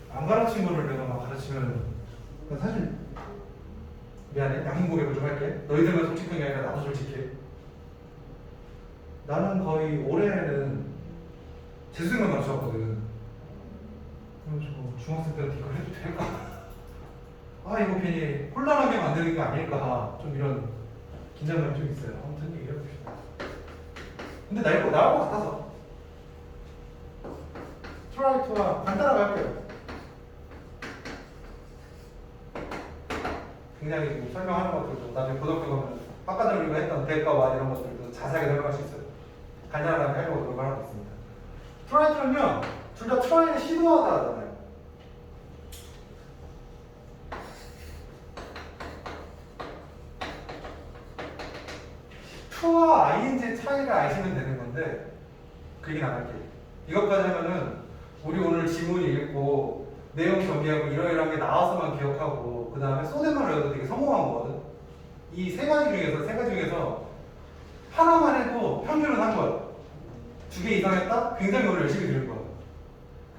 안 가르친 거를 내가 막 가르치면 사실 미안해 양심 고백을 좀 할게. 너희들만 솔직한 게 아니라 나도 솔직해. 나는 거의 올해는 재수생만 맞추었거든. 그래가지고 중학생 때는 이걸 해도 될까? 아 이거 괜히 혼란하게 만드는 게 아닐까 좀 이런 긴장감이 좀 있어요. 아무튼 얘기해봅시다. 근데 나올 것 같아서 트라이트와 간단하게 할게요. 굉장히 지금 설명하는 것들도 나중에 고등학교 가면 아까 전에 우리가 했던 대가와 이런 것들도 자세하게 설명할 수 있어요. 간단하게 하려고 노력을 하고 있습니다. 트라이트는요 둘 다 트라이를 시도하다 하잖아요. to와 ing의 차이를 아시면 되는 건데 그 얘기는 안 할게요. 이것까지 하면은 우리 오늘 지문 읽고 내용 정리하고 이러이러한 게 나와서만 기억하고 그 다음에 쏘대만 외워도 되게 성공한 거거든. 이 세 가지 중에서 하나만 해도 평균은 한 거야. 2개 이상 했다? 굉장히 오늘 열심히 들을 거야.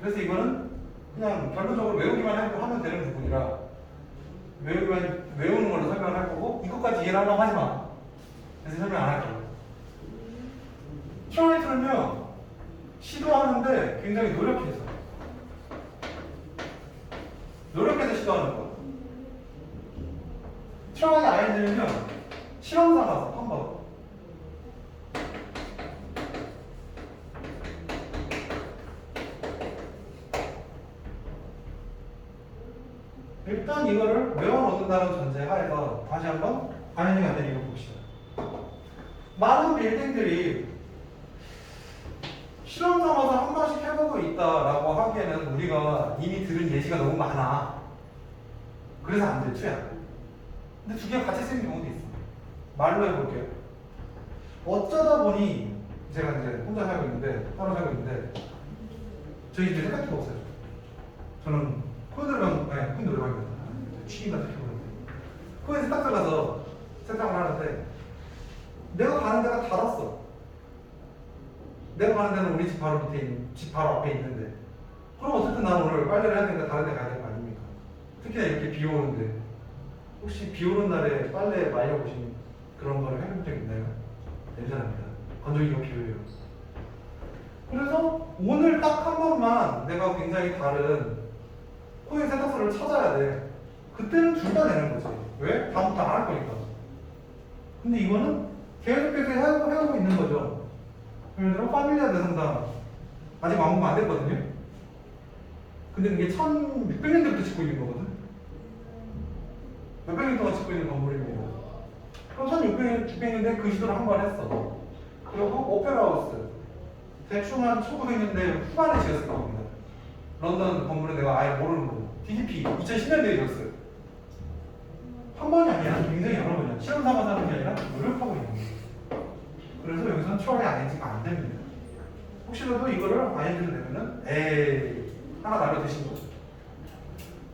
그래서 이거는 그냥 결론적으로 외우기만 하면 되는 부분이라 외우는 걸로 설명을 할 거고 이것까지 이해를 하려고 하지 마. 그래서 설명 안 할 거야. 트라이트는요 시도하는데 굉장히 노력해서 시도하는 거야. 트라이 아이들은요 실험 삼아서 한번 일단 이거를 외워놓는다는 전제 하에서 다시 한번 가능이 안 되는 이거 봅시다. 많은 빌딩들이 실험 삼아서 한 번씩 해보고 있다라고 하기에는 우리가 이미 들은 예시가 너무 많아. 그래서 안 돼, 투야. 근데 2개가 같이 쓰는 경우도 있어. 말로 해볼게요. 어쩌다 보니 제가 이제 혼자 살고 있는데, 따로 살고 있는데, 저희 집에 세탁기가 없어요. 저는 코인 노래방입니다. 취미가 특히보는데 코인 세탁소 가서 세탁을 하는데 내가 가는 데가 닫았어. 내가 가는 데는 우리 집 바로 밑에 있는, 집 바로 앞에 있는데 그럼 어쨌든 나는 오늘 빨래를 해야 되니까 다른 데 가야 되는 거 아닙니까? 특히나 이렇게 비 오는데 혹시 비 오는 날에 빨래 말려보신 그런 거를 해본 적 있나요? 냄새납니다. 건조기가 필요해요. 그래서 오늘 딱 한 번만 내가 굉장히 다른 코인 세탁소를 찾아야 돼. 그때는 둘 다 내는 거지. 왜? 다음부터 안 할 거니까. 근데 이거는 계속해서 해오고 있는 거죠. 예를 들어 파밀리아 대상당 아직 완공안 됐거든요. 근데 그게 1600년대부터 짓고 있는 거거든. 몇백 년 동안 짓고 있는 건물입니다. 그럼 1600년대 그 시도를 한 번 했어. 그리고 오페라 하우스 대충 한 1900년대 후반에 지었을 겁니다. 런던 건물은 내가 아예 모르는 거고 DDP 2010년대에 지었어요. 한 번이 아니라 굉장히 여러 번이야. 실험 삼아서 하는 게 아니라 노력하고 있는 거예요. 그래서 여기서는 추월이 ING가 안 됩니다. 혹시라도 이거를 ING를 내면은 에이 하나 날려 드신 거죠.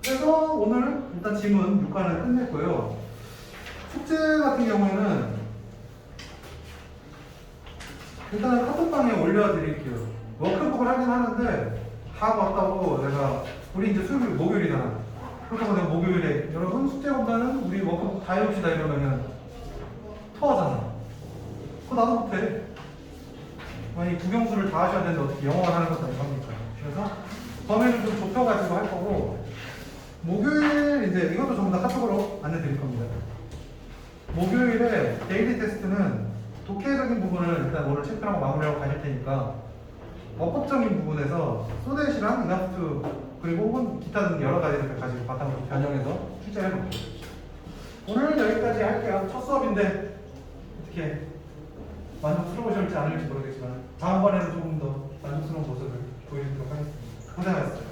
그래서 오늘 일단 지문 6과는 끝냈고요. 숙제 같은 경우에는 일단 카톡방에 올려드릴게요. 워크북을 하긴 하는데 다 봤다고 내가 우리 이제 수요일 목요일이잖아. 그렇다고 내가 목요일에 여러분 숙제보다는 우리 워크북 다 해봅시다 이러면은 토하잖아. 그거 나도 못해. 아니 국영수를 다 하셔야 되는데 어떻게 영어만 하는 것도 아니니까. 그래서 범위를 좀 좁혀가지고 할 거고 목요일 이제 이것도 전부 다 카톡으로 안내드릴 겁니다. 목요일에 데일리 테스트는 독해적인 부분을 일단 오늘 체크하고 마무리하고 가실 테니까 어법적인 부분에서 소댓이랑 이나프트 그리고 혹은 기타 등 여러 가지를 가지고 바탕으로 변형해서 출제를 해볼게요. 오늘은 여기까지 할게요. 첫 수업인데 어떻게 만족스러우실지 않을지 모르겠지만 다음번에는 조금 더 만족스러운 모습을 보여드리도록 하겠습니다. 고생하셨어요.